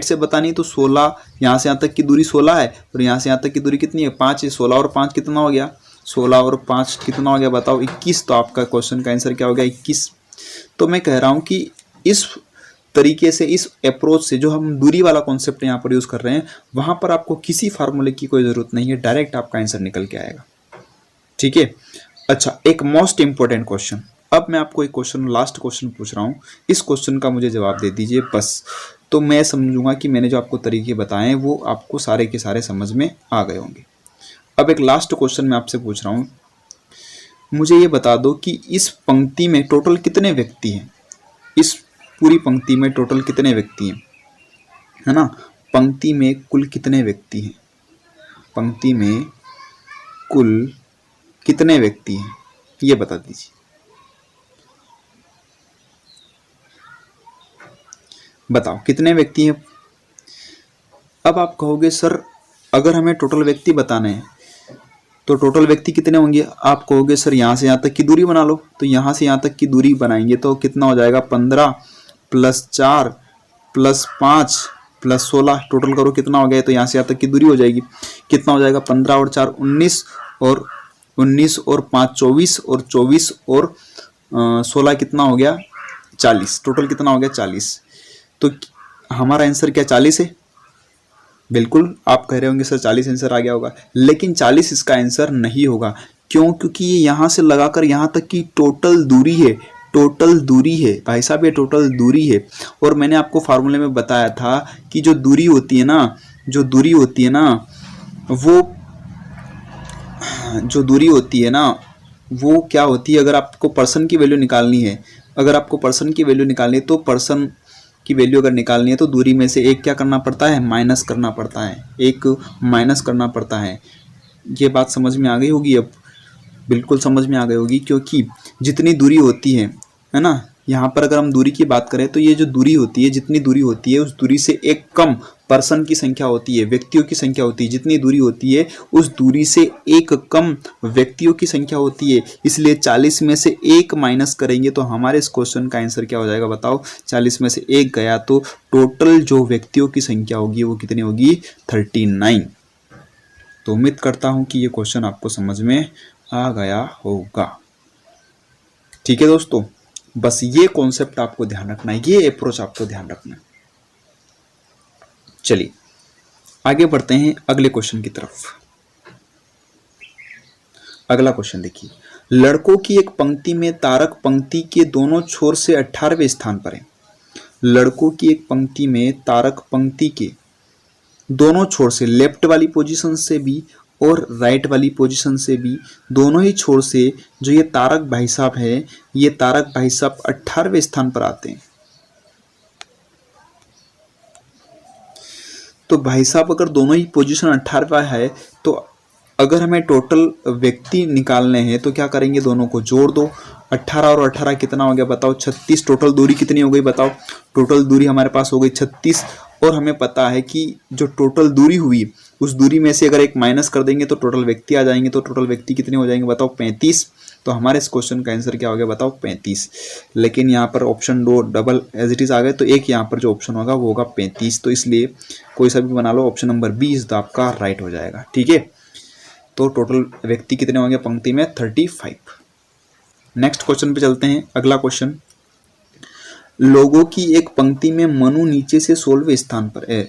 Speaker 1: से बतानी है। तो 16 यहाँ से यहाँ तक की दूरी 16 है, और यहाँ से यहाँ तक की दूरी कितनी है 5 है। 16 और 5 कितना हो गया, 16 और 5 कितना हो गया बताओ 21। तो आपका क्वेश्चन का आंसर क्या हो गया 21। तो मैं कह रहा हूँ कि इस तरीके से, इस अप्रोच से जो हम दूरी वाला कॉन्सेप्ट यहाँ पर यूज़ कर रहे हैं, वहाँ पर आपको किसी फार्मूले की कोई ज़रूरत नहीं है, डायरेक्ट आपका आंसर निकल के आएगा। ठीक है, अच्छा एक मोस्ट इंपॉर्टेंट क्वेश्चन, अब मैं आपको एक क्वेश्चन, लास्ट क्वेश्चन पूछ रहा हूँ, इस क्वेश्चन का मुझे जवाब दे दीजिए बस। तो मैं समझूंगा कि मैंने जो आपको तरीके बताए हैं वो आपको सारे के सारे समझ में आ गए होंगे। अब एक लास्ट क्वेश्चन मैं आपसे पूछ रहा हूँ, मुझे ये बता दो कि इस पंक्ति में टोटल कितने व्यक्ति हैं, इस पूरी पंक्ति में टोटल कितने व्यक्ति हैं, है ना, पंक्ति में कुल कितने व्यक्ति हैं, पंक्ति में कुल कितने व्यक्ति हैं, ये बता दीजिए। बताओ कितने व्यक्ति हैं। अब आप कहोगे सर अगर हमें टोटल व्यक्ति बताने हैं तो टोटल व्यक्ति कितने होंगे, आप कहोगे सर यहाँ से यहाँ तक की दूरी बना लो। तो यहाँ से यहाँ तक की दूरी बनाएंगे तो कितना हो जाएगा 15 + 4 + 5 + 16, टोटल करो कितना हो गया। तो यहाँ से यहाँ तक की दूरी हो जाएगी, कितना हो जाएगा 15 और 4 19, और 19 और 5 24, और 24 और 16 कितना हो गया 40, टोटल कितना हो गया 40। तो हमारा आंसर क्या 40 है। बिल्कुल आप कह रहे होंगे सर 40 आंसर आ गया होगा, लेकिन 40 इसका आंसर नहीं होगा। क्यों, क्योंकि ये यहाँ से लगाकर यहाँ तक की टोटल दूरी है, टोटल दूरी है भाई साहब, ये टोटल दूरी है। और मैंने आपको फार्मूले में बताया था कि जो दूरी होती है ना, जो दूरी होती है ना वो क्या होती है, अगर आपको पर्सन की वैल्यू निकालनी है, अगर आपको पर्सन की वैल्यू निकालनी है तो पर्सन की वैल्यू अगर निकालनी है तो दूरी में से एक क्या करना पड़ता है, माइनस करना पड़ता है, एक माइनस करना पड़ता है। ये बात समझ में आ गई होगी, अब बिल्कुल समझ में आ गई होगी, क्योंकि जितनी दूरी होती है ना, यहाँ पर अगर हम दूरी की बात करें तो ये जो दूरी होती है, जितनी दूरी होती है उस दूरी से एक कम पर्सन की संख्या होती है, व्यक्तियों की संख्या होती है। जितनी दूरी होती है उस दूरी से एक कम व्यक्तियों की संख्या होती है, इसलिए 40 में से एक माइनस करेंगे तो हमारे इस क्वेश्चन का आंसर क्या हो जाएगा बताओ। 40 में से एक गया तो टोटल जो व्यक्तियों की संख्या होगी वो कितनी होगी 39। तो उम्मीद करता हूँ कि ये क्वेश्चन आपको समझ में आ गया होगा। ठीक है दोस्तों, बस ये कॉन्सेप्ट आपको ध्यान रखना है, ये अप्रोच आपको ध्यान रखना है। चलिए आगे बढ़ते हैं अगले क्वेश्चन की तरफ। अगला क्वेश्चन देखिए, लड़कों की एक पंक्ति में तारक पंक्ति के दोनों छोर से 18वें स्थान पर है। लड़कों की एक पंक्ति में तारक पंक्ति के दोनों छोर से, लेफ्ट वाली पोजीशन से भी और राइट वाली पोजीशन से भी, दोनों ही छोर से जो ये तारक भाई साहब है, ये तारक भाई साहब 18वें स्थान पर आते हैं। तो भाई साहब अगर दोनों ही पोजीशन 18वां है तो अगर हमें टोटल व्यक्ति निकालने हैं तो क्या करेंगे, दोनों को जोड़ दो। 18 और 18 कितना हो गया बताओ 36। टोटल दूरी कितनी हो गई बताओ, टोटल दूरी हमारे पास हो गई 36। और हमें पता है कि जो टोटल दूरी हुई उस दूरी में से अगर एक माइनस कर देंगे तो टोटल व्यक्ति आ जाएंगे। तो टोटल व्यक्ति कितने हो जाएंगे बताओ 35। तो हमारे इस क्वेश्चन का आंसर क्या हो गया बताओ 35। लेकिन यहाँ पर option 2 double as it is आ गए, तो एक यहाँ पर जो ऑप्शन होगा वो होगा 35। तो इसलिए कोई सा भी बना लो, option number B is the आपका राइट हो जाएगा। ठीक है, तो टोटल व्यक्ति कितने होंगे पंक्ति में 35। नेक्स्ट क्वेश्चन पे चलते हैं। अगला क्वेश्चन, लोगों की एक पंक्ति में मनु नीचे से 16वें स्थान पर है।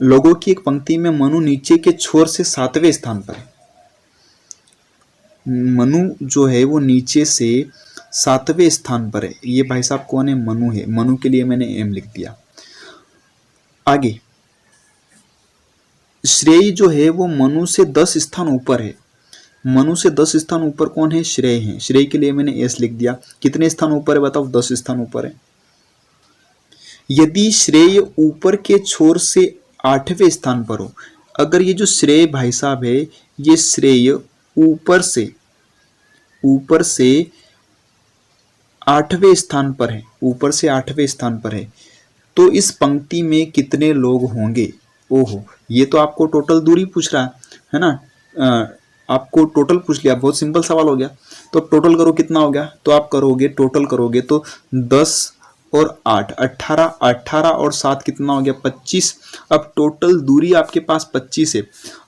Speaker 1: लोगों की एक पंक्ति में मनु नीचे के छोर से 7वें स्थान पर है। मनु जो है वो नीचे से 7वें स्थान पर है। ये भाई साहब कौन है? मनु है। मनु के लिए मैंने एम लिख दिया। आगे श्रेय जो है वो मनु से 10 स्थान ऊपर है। मनु से 10 स्थान ऊपर कौन है? श्रेय है। श्रेय के लिए मैंने एस लिख दिया। कितने स्थान ऊपर है बताओ? 10 स्थान ऊपर है। यदि श्रेय ऊपर के छोर से 8वें स्थान पर हो, अगर ये जो श्रेय भाई साहब है ये श्रेय ऊपर से 8वें स्थान पर है, ऊपर से 8वें स्थान पर है, तो इस पंक्ति में कितने लोग होंगे? ओहो, ये तो आपको टोटल दूरी पूछ रहा है ना। आपको टोटल पूछ लिया, बहुत सिंपल सवाल हो गया। तो टोटल करो कितना हो गया, तो आप करोगे टोटल करोगे तो 10 और 8 18, 18 और 7 कितना हो गया? 25। अब टोटल दूरी आपके पास 25 है।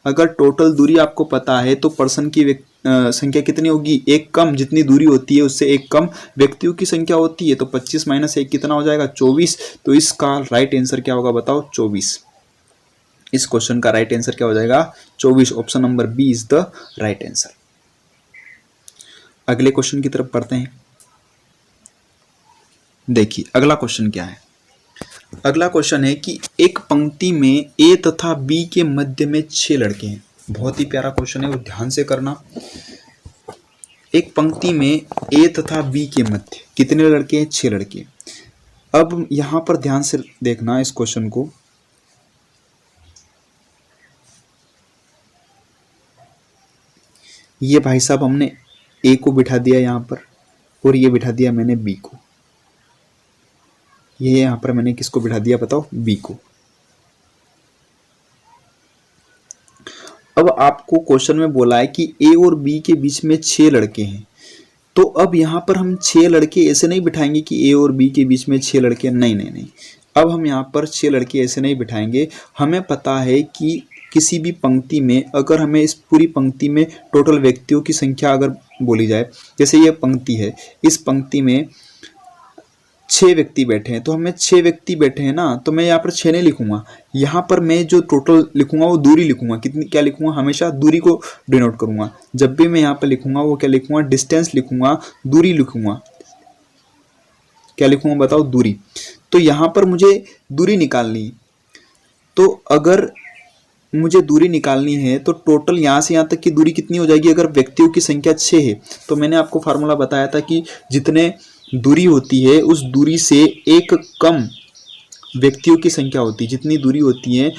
Speaker 1: अगर टोटल दूरी आपको पता है तो पर्सन की संख्या कितनी होगी? एक कम, जितनी दूरी होती है उससे एक कम व्यक्तियों की संख्या होती है। तो 25 - 1 कितना हो जाएगा? 24। तो इसका राइट आंसर क्या होगा बताओ? 24। इस क्वेश्चन का राइट आंसर क्या हो जाएगा? 24। Option number B is the right answer. अगले क्वेश्चन की तरफ पढ़ते हैं। देखिए अगला क्वेश्चन क्या है। अगला क्वेश्चन है कि एक पंक्ति में ए तथा बी के मध्य में 6 लड़के हैं। बहुत ही प्यारा क्वेश्चन है, वो ध्यान से करना। एक पंक्ति में ए तथा बी के मध्य कितने लड़के हैं? 6 लड़के। अब यहां पर ध्यान से देखना इस क्वेश्चन को। ये भाई साहब हमने ए को बिठा दिया यहां पर, और ये बिठा दिया मैंने बी को। ये यहां पर मैंने किसको बिठा दिया बताओ? बी को। अब आपको क्वेश्चन में बोला है कि ए और बी के बीच में 6 लड़के हैं। तो अब यहां पर हम 6 लड़के ऐसे नहीं बिठाएंगे कि ए और बी के बीच में 6 लड़के, नहीं नहीं नहीं। अब हम यहां पर 6 लड़के ऐसे नहीं बिठाएंगे। हमें पता है कि किसी भी पंक्ति में अगर हमें इस पूरी पंक्ति में टोटल व्यक्तियों की संख्या अगर बोली जाए, जैसे ये पंक्ति है, इस पंक्ति में 6 व्यक्ति बैठे हैं, तो हमें 6 व्यक्ति बैठे हैं ना, तो मैं यहाँ पर 6 नहीं लिखूंगा। यहाँ पर मैं जो टोटल लिखूंगा वो दूरी लिखूंगा। कितनी क्या लिखूंगा? हमेशा दूरी को डिनोट करूंगा। जब भी मैं यहाँ पर लिखूंगा वो क्या लिखूंगा? डिस्टेंस लिखूंगा, दूरी लिखूंगा। क्या लिखूंगा बताओ? दूरी। तो यहाँ पर मुझे दूरी निकालनी, तो अगर मुझे दूरी निकालनी है तो टोटल यहाँ से यहाँ तक की दूरी कितनी हो जाएगी? अगर व्यक्तियों की संख्या 6 है तो मैंने आपको फार्मूला बताया था कि जितने दूरी होती है उस दूरी से एक कम व्यक्तियों की संख्या होती है। जितनी दूरी होती है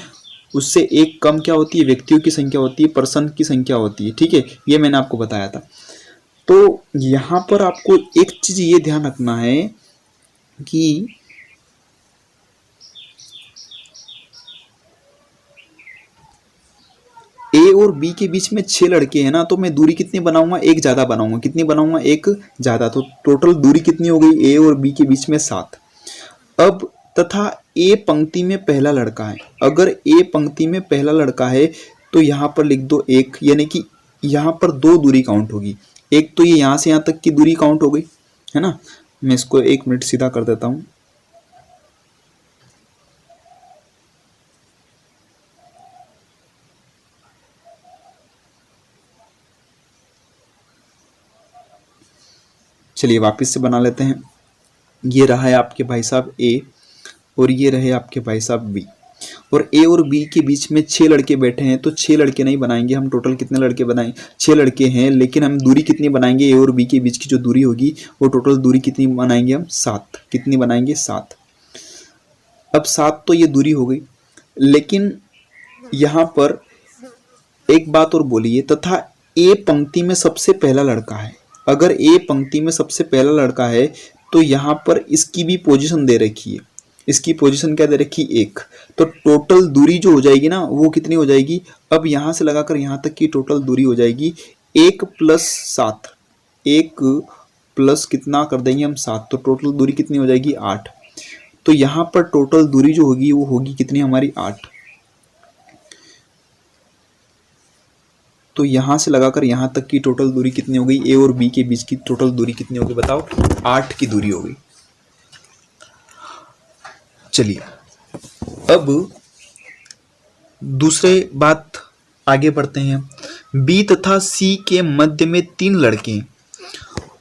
Speaker 1: उससे एक कम क्या होती है? व्यक्तियों की संख्या होती है, पर्सन की संख्या होती है। ठीक है, ये मैंने आपको बताया था। तो यहाँ पर आपको एक चीज ये ध्यान रखना है कि ए और बी के बीच में 6 लड़के हैं ना, तो मैं दूरी कितनी बनाऊंगा? एक ज्यादा बनाऊंगा। कितनी बनाऊंगा? एक ज्यादा। तो टोटल दूरी कितनी हो गई? ए और बी के बीच में 7। अब तथा ए पंक्ति में पहला लड़का है। अगर ए पंक्ति में पहला लड़का है तो यहां पर लिख दो 1, यानी कि यहां पर 2 दूरी काउंट होगी। एक तो ये यहां से यहां तक की दूरी काउंट हो गई है ना। मैं इसको 1 मिनट सीधा कर देता हूं। चलिए वापस से बना लेते हैं। ये रहा है आपके भाई साहब ए और ये रहे आपके भाई साहब बी, और ए और बी के बीच में 6 लड़के बैठे हैं। तो 6 लड़के नहीं बनाएंगे हम। टोटल कितने लड़के बनाएं? 6 लड़के हैं, लेकिन हम दूरी कितनी बनाएंगे? ए और बी के बीच की जो दूरी होगी वो टोटल दूरी कितनी बनाएंगे हम? 7। कितनी बनाएंगे? 7। अब 7 तो ये दूरी हो गई, लेकिन यहाँ पर एक बात और बोली है, तथा ए पंक्ति में सबसे पहला लड़का है। अगर ए पंक्ति में सबसे पहला लड़का है तो यहाँ पर इसकी भी पोजीशन दे रखी है। इसकी पोजीशन क्या दे रखी? 1। तो टोटल दूरी जो हो जाएगी ना वो कितनी हो जाएगी? अब यहाँ से लगाकर यहाँ तक की टोटल दूरी हो जाएगी 1 + 7। 1 प्लस कितना कर देंगे हम 7, तो टोटल दूरी कितनी हो जाएगी 8। तो यहाँ पर टोटल दूरी जो होगी वो होगी कितनी हमारी 8। तो यहाँ से लगाकर यहाँ तक की टोटल दूरी कितनी हो गई, ए और बी के बीच की टोटल दूरी कितनी होगी बताओ, 8 की दूरी होगी। चलिए अब दूसरे बात आगे बढ़ते हैं। बी तथा सी के मध्य में 3 लड़के हैं।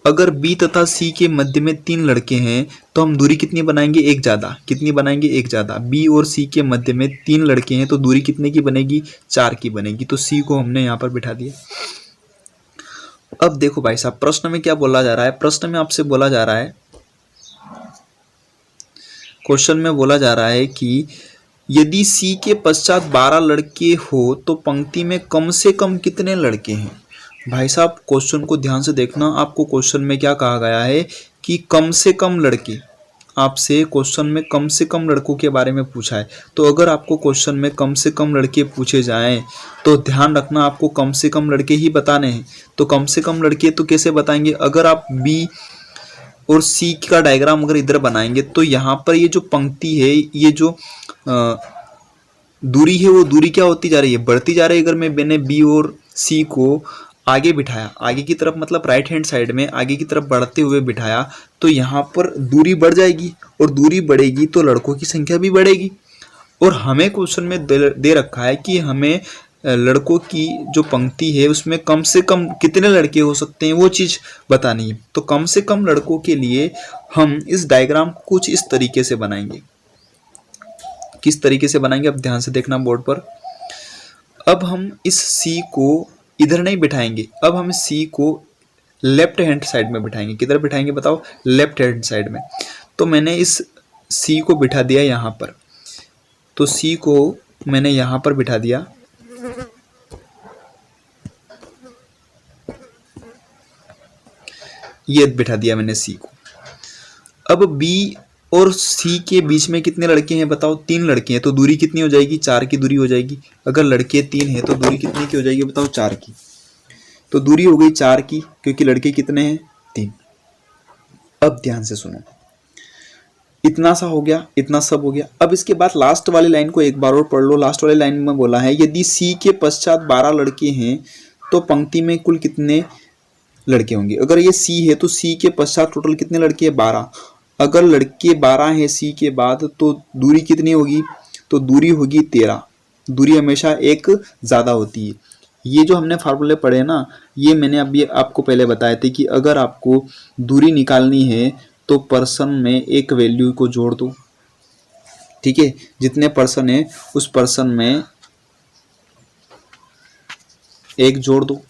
Speaker 1: अगर बी तथा सी के मध्य में 3 लड़के हैं तो हम दूरी कितनी बनाएंगे, एक ज़्यादा। कितनी बनाएंगे, एक ज़्यादा। बी और सी के मध्य में 3 लड़के हैं तो दूरी कितने की बनेगी, 4 की बनेगी। तो सी को हमने यहाँ पर बिठा दिया। अब देखो भाई साहब, प्रश्न में क्या बोला जा रहा है, प्रश्न में आपसे बोला जा रहा है, क्वेश्चन में बोला जा रहा है कि यदि सी के पश्चात 12 लड़के हो तो पंक्ति में कम से कम कितने लड़के हैं। भाई साहब क्वेश्चन को ध्यान से देखना, आपको क्वेश्चन में क्या कहा गया है कि कम से कम लड़के। आपसे क्वेश्चन में कम से कम लड़कों के बारे में पूछा है। तो अगर आपको क्वेश्चन में कम से कम लड़के पूछे जाएं तो ध्यान रखना आपको कम से कम लड़के ही बताने हैं। तो कम से कम लड़के तो कैसे बताएंगे, अगर आप बी और सी का डायग्राम अगर इधर बनाएंगे तो यहाँ पर ये जो पंक्ति है, ये जो दूरी है वो दूरी क्या होती जा रही है, बढ़ती जा रही है। अगर मैंने बी और सी को आगे बिठाया, आगे की तरफ मतलब राइट हैंड साइड में आगे की तरफ बढ़ते हुए बिठाया, तो यहाँ पर दूरी बढ़ जाएगी और दूरी बढ़ेगी तो लड़कों की संख्या भी बढ़ेगी। और हमें क्वेश्चन में दे रखा है कि हमें लड़कों की जो पंक्ति है उसमें कम से कम कितने लड़के हो सकते हैं वो चीज़ बतानी है। तो कम से कम लड़कों के लिए हम इस डायग्राम को कुछ इस तरीके से बनाएंगे। किस तरीके से बनाएंगे, अब ध्यान से देखना बोर्ड पर। अब हम इस सी को इधर नहीं बिठाएंगे, अब हम सी को लेफ्ट हैंड साइड में बिठाएंगे। किधर बिठाएंगे बताओ, लेफ्ट हैंड साइड में। तो मैंने इस सी को बिठा दिया यहाँ पर, तो सी को मैंने यहाँ पर बिठा दिया। ये बिठा दिया मैंने सी को। अब बी और सी के बीच में कितने लड़के हैं बताओ, 3 लड़के हैं। तो दूरी कितनी हो जाएगी, 4 की दूरी हो जाएगी। अगर लड़के 3 हैं तो दूरी कितनी की हो जाएगी बताओ, 4 की। तो दूरी हो गई 4 की, क्योंकि लड़के कितने हैं, 3। अब ध्यान से सुनो, इतना सा हो गया, इतना सब हो गया। अब इसके बाद लास्ट वाली लाइन को एक बार और पढ़ लो। लास्ट वाली लाइन में बोला है यदि सी के पश्चात 12 लड़के हैं तो पंक्ति में कुल कितने लड़के होंगे। अगर ये सी है तो सी के पश्चात टोटल कितने लड़के हैं, 12। अगर लड़के 12 हैं सी के बाद तो दूरी कितनी होगी, तो दूरी होगी 13। दूरी हमेशा एक ज़्यादा होती है। ये जो हमने फार्मूले पढ़े ना, ये मैंने अभी आपको पहले बताए थे कि अगर आपको दूरी निकालनी है तो पर्सन में एक वैल्यू को जोड़ दो। ठीक है, जितने पर्सन है उस पर्सन में एक जोड़ दो।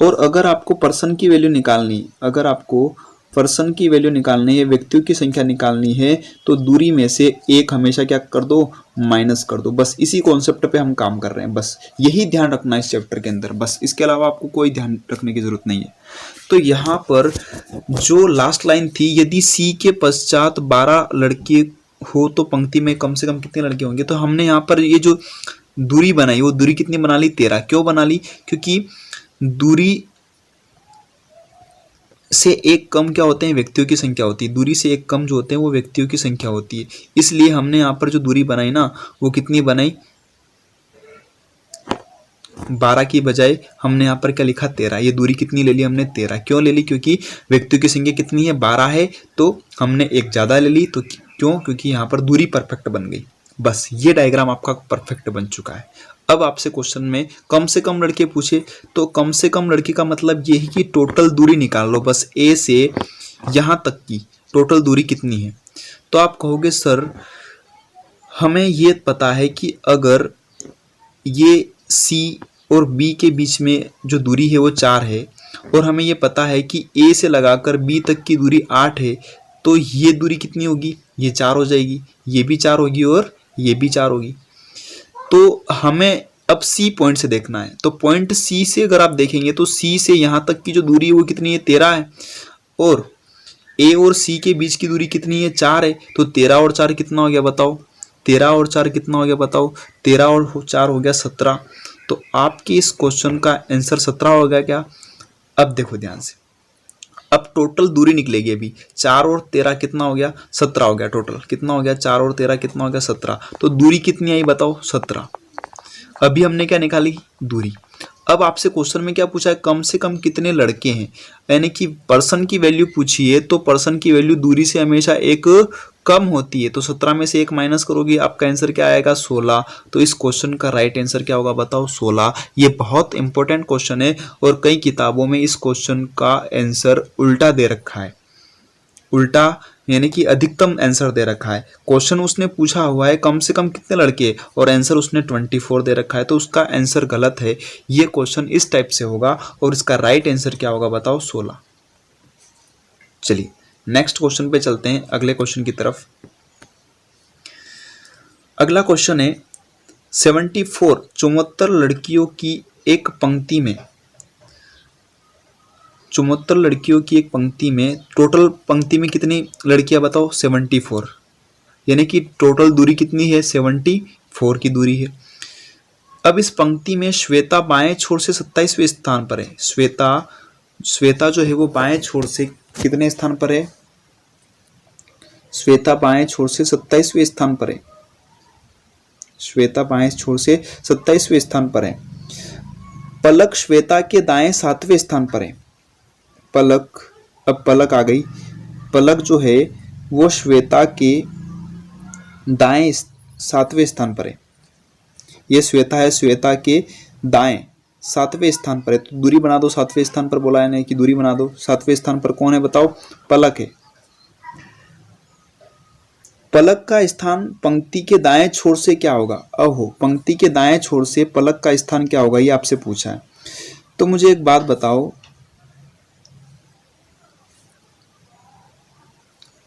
Speaker 1: और अगर आपको पर्सन की वैल्यू निकालनी, अगर आपको पर्सन की वैल्यू निकालनी है, व्यक्तियों की संख्या निकालनी है, तो दूरी में से एक हमेशा क्या कर दो, माइनस कर दो। बस इसी कॉन्सेप्ट पे हम काम कर रहे हैं, बस यही ध्यान रखना है इस चैप्टर के अंदर, बस इसके अलावा आपको कोई ध्यान रखने की जरूरत नहीं है। तो यहाँ पर जो लास्ट लाइन थी, यदि सी के पश्चात 12 लड़के हो तो पंक्ति में कम से कम कितने लड़के होंगे। तो हमने यहाँ पर ये जो दूरी बनाई वो दूरी कितनी बना ली, 13। क्यों बना ली, क्योंकि दूरी से एक कम क्या होते हैं, व्यक्तियों की संख्या होती है। दूरी से एक कम जो होते हैं वो व्यक्तियों की संख्या होती है। इसलिए हमने यहाँ पर जो दूरी बनाई ना, वो कितनी बनाई, 12 की बजाय हमने यहाँ पर क्या लिखा, 13। ये दूरी कितनी ले ली हमने, 13। क्यों ले ली, क्योंकि व्यक्तियों की संख्या कितनी है, 12 है, तो हमने एक ज़्यादा ले ली। तो क्यों, क्योंकि यहाँ पर दूरी परफेक्ट बन गई। बस ये डायग्राम आपका परफेक्ट बन चुका है। अब आपसे क्वेश्चन में कम से कम लड़के पूछे तो कम से कम लड़के का मतलब ये है कि टोटल दूरी निकाल लो, बस ए से यहाँ तक की टोटल दूरी कितनी है। तो आप कहोगे सर हमें ये पता है कि अगर ये सी और बी के बीच में जो दूरी है वो 4 है, और हमें ये पता है कि ए से लगाकर बी तक की दूरी 8 है, तो ये दूरी कितनी होगी, ये 4 हो जाएगी, ये भी 4 होगी और ये भी 4 होगी। तो हमें अब सी पॉइंट से देखना है। तो पॉइंट सी से अगर आप देखेंगे तो सी से यहाँ तक की जो दूरी है वो कितनी है, 13 है, और ए और सी के बीच की दूरी कितनी है, 4 है। तो 13 और 4 कितना हो गया बताओ, 13 और 4 कितना हो गया बताओ, 13 और 4 हो गया 17। तो आपके इस क्वेश्चन का आंसर 17 हो गया क्या। अब देखो ध्यान से, अब टोटल दूरी निकलेगी अभी, 4 और 13 कितना हो गया, 17 हो गया। टोटल कितना हो गया, 4 और 13 कितना हो गया, 17। तो दूरी कितनी आई बताओ, 17। अभी हमने क्या निकाली, दूरी। अब आपसे क्वेश्चन में क्या पूछा है, कम से कम कितने लड़के हैं, यानी कि पर्सन की वैल्यू पूछी है, तो पर्सन की वैल्यू दूरी से हमेशा एक कम होती है। तो 17 में से एक माइनस करोगे, आपका आंसर क्या आएगा, 16। तो इस क्वेश्चन का राइट आंसर क्या होगा बताओ, 16। ये बहुत इंपॉर्टेंट क्वेश्चन है और कई किताबों में इस क्वेश्चन का आंसर उल्टा दे रखा है। उल्टा यानी कि अधिकतम आंसर दे रखा है। क्वेश्चन उसने पूछा हुआ है कम से कम कितने लड़के, और आंसर उसने 24 दे रखा है, तो उसका आंसर गलत है। ये क्वेश्चन इस टाइप से होगा और इसका राइट आंसर क्या होगा बताओ, 16। चलिए नेक्स्ट क्वेश्चन पे चलते हैं, अगले क्वेश्चन की तरफ। अगला क्वेश्चन है 74 लड़कियों की एक पंक्ति में, 74 लड़कियों की एक पंक्ति में, टोटल पंक्ति में कितनी लड़कियां बताओ, 74। यानी कि टोटल दूरी कितनी है, 74 की दूरी है। अब इस पंक्ति में श्वेता बाएं छोर से 27वें स्थान पर है। श्वेता जो है वो बाएं छोर से कितने स्थान पर है, श्वेता बाएं छोर से 27वें स्थान पर है। श्वेता बाएं छोर से 27वें स्थान पर है। पलक श्वेता के दाएं 7वें स्थान पर है। पलक, अब पलक आ गई, पलक जो है वो श्वेता के दाएं 7वें स्थान पर है। ये श्वेता है, श्वेता के दाएं 7वें स्थान पर है। तो दूरी बना दो, 7वें स्थान पर बोला है नहीं कि दूरी बना दो। 7वें स्थान पर कौन है बताओ, पलक है। पलक का स्थान पंक्ति के दाएं छोर से क्या होगा, अहो पंक्ति के दाएं छोर से पलक का स्थान क्या होगा, ये आपसे पूछा है। तो मुझे एक बात बताओ,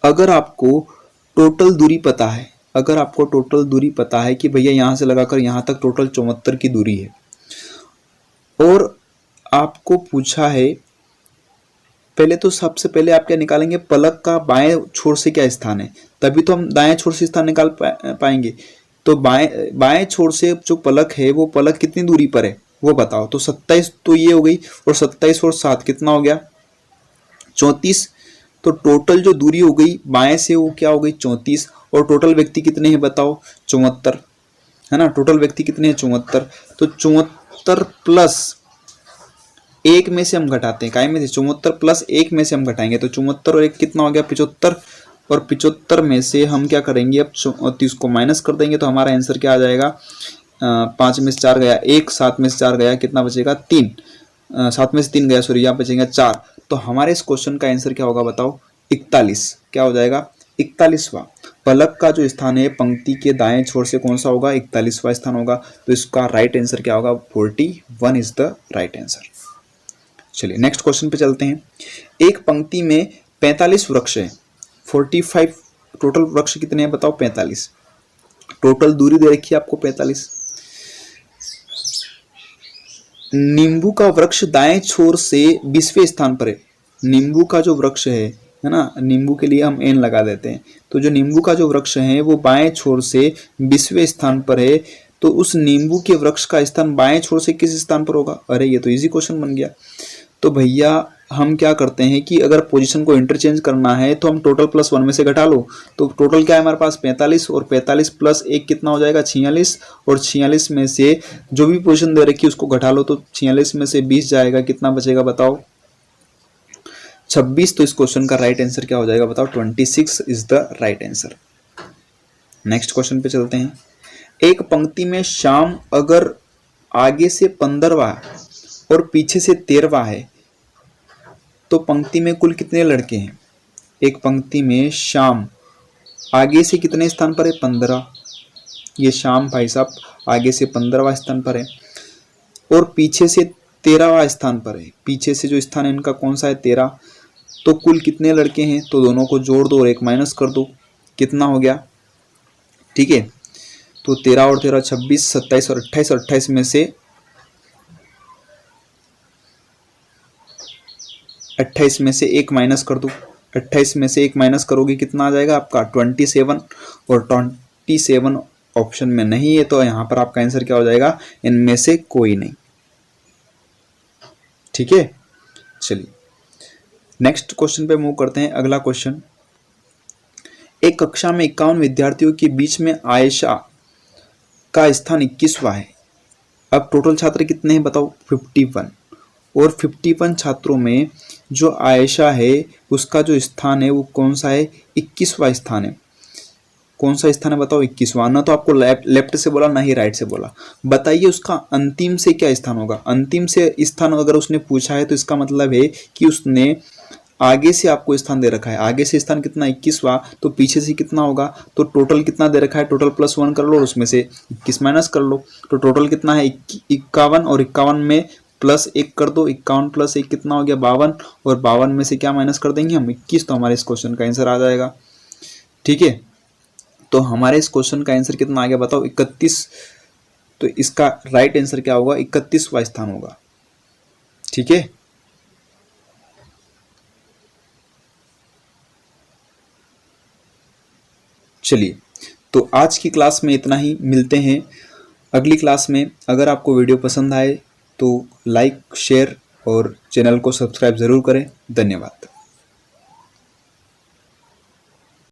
Speaker 1: अगर आपको टोटल दूरी पता है, अगर आपको टोटल दूरी पता है कि भैया यहां से लगाकर यहां तक टोटल 74 की दूरी है, और आपको पूछा है, पहले तो सबसे पहले आप क्या निकालेंगे, पलक का बाएं छोर से क्या स्थान है, तभी तो हम दाएं छोर से स्थान निकाल पाएंगे। तो बाएं छोर से जो पलक है वो पलक कितनी दूरी पर है वो बताओ। तो 27 तो ये हो गई, और 27 और 7 कितना हो गया, 34। तो टोटल जो दूरी हो गई बाएं से वो क्या हो गई, 34। और टोटल व्यक्ति कितने हैं बताओ, 74 है ना। टोटल व्यक्ति कितने हैं, 74। तो 74 प्लस एक में से हम घटाते हैं, काय में से 74 प्लस एक में से हम घटाएंगे, तो 74 और एक कितना हो गया, 75। और 75 में से हम क्या करेंगे, अब 34 को माइनस कर देंगे, तो हमारा आंसर क्या आ जाएगा, 5 में से 4 गया 1, 7 में से 4 गया, कितना बचेगा 3, 7 में से 3 गया, सॉरी यहाँ बचेगा 4। तो हमारे इस क्वेश्चन का आंसर क्या होगा बताओ, 41। क्या हो जाएगा, 41वां। पलक का जो स्थान है पंक्ति के दाएं छोर से कौन सा होगा, 41वां स्थान होगा। तो इसका राइट आंसर क्या होगा, 41 इज द राइट आंसर। चलिए नेक्स्ट क्वेश्चन पे चलते हैं। एक पंक्ति में 45 वृक्ष है, 45 टोटल वृक्ष कितने हैं बताओ, 45। टोटल दूरी दे रखी है आपको 45। नींबू का वृक्ष दाएं छोर से 20वें स्थान पर है। नींबू का जो वृक्ष है ना, नींबू के लिए हम एन लगा देते हैं। तो जो नींबू का जो वृक्ष है वो बाएं छोर से 20वें स्थान पर है। तो उस नींबू के वृक्ष का स्थान बाएं छोर से किस स्थान पर होगा, अरे ये तो इजी क्वेश्चन बन गया। तो भैया हम क्या करते हैं कि अगर पोजीशन को इंटरचेंज करना है तो हम टोटल प्लस 1 में से घटा लो। तो टोटल क्या है हमारे पास, 45, और 45 प्लस 1 कितना हो जाएगा, 46। और 46 में से जो भी पोजीशन दे रखी है उसको घटा लो, तो 46 में से 20 जाएगा, कितना बचेगा बताओ, 26। तो इस क्वेश्चन का राइट आंसर क्या हो जाएगा बताओ, 26 is the right answer. Next question पे चलते हैं। एक पंक्ति में श्याम अगर आगे से 15वां और पीछे से 13वां है तो पंक्ति में कुल कितने लड़के हैं। एक पंक्ति में श्याम आगे से कितने स्थान पर है, 15। ये श्याम भाई साहब आगे से 15वां स्थान पर है और पीछे से 13वां स्थान पर है। पीछे से जो स्थान है इनका कौन सा है, 13। तो कुल कितने लड़के हैं, तो दोनों को जोड़ दो और एक माइनस कर दो, कितना हो गया, ठीक है। तो 13 और 13 26, 27 और 28, और 28 में से 28 में से एक माइनस कर दो। 28 में से एक माइनस करोगे कितना आ जाएगा आपका, 27। और 27 ऑप्शन में नहीं है, तो यहां पर आपका आंसर क्या हो जाएगा, इनमें से कोई नहीं, ठीक है। चलिए नेक्स्ट क्वेश्चन पे मूव करते हैं। अगला क्वेश्चन, एक कक्षा में 51 विद्यार्थियों के बीच में आयशा का स्थान 21वां है। अब टोटल छात्र कितने हैं बताओ? 51, और 51 छात्रों में जो आयशा है उसका जो स्थान है वो कौन सा है? 21वां स्थान है। कौन सा स्थान है बताओ? 21वां। ना तो आपको लेफ्ट से बोला ना ही राइट से बोला। बताइए उसका अंतिम से क्या स्थान होगा? अंतिम से स्थान अगर उसने पूछा है तो इसका मतलब है कि उसने आगे से आपको स्थान दे रखा है। आगे से स्थान कितना? 21वां। तो पीछे से कितना होगा? तो टोटल कितना दे रखा है? टोटल +1 कर लो और उसमें से 21 माइनस कर लो। तो टोटल कितना है? 51, और 51 में +1 कर दो। 51 + 1 कितना हो गया? 52, और 52 में से क्या माइनस कर देंगे हम? 21। तो हमारे इस क्वेश्चन का आंसर आ जाएगा। ठीक है, तो हमारे इस क्वेश्चन का आंसर कितना आ गया बताओ? 31। तो इसका राइट आंसर क्या होगा? 31वां स्थान होगा। ठीक है, चलिए तो आज की क्लास में इतना ही। मिलते हैं अगली क्लास में। अगर आपको वीडियो पसंद आए तो लाइक, शेयर और चैनल को सब्सक्राइब ज़रूर करें। धन्यवाद।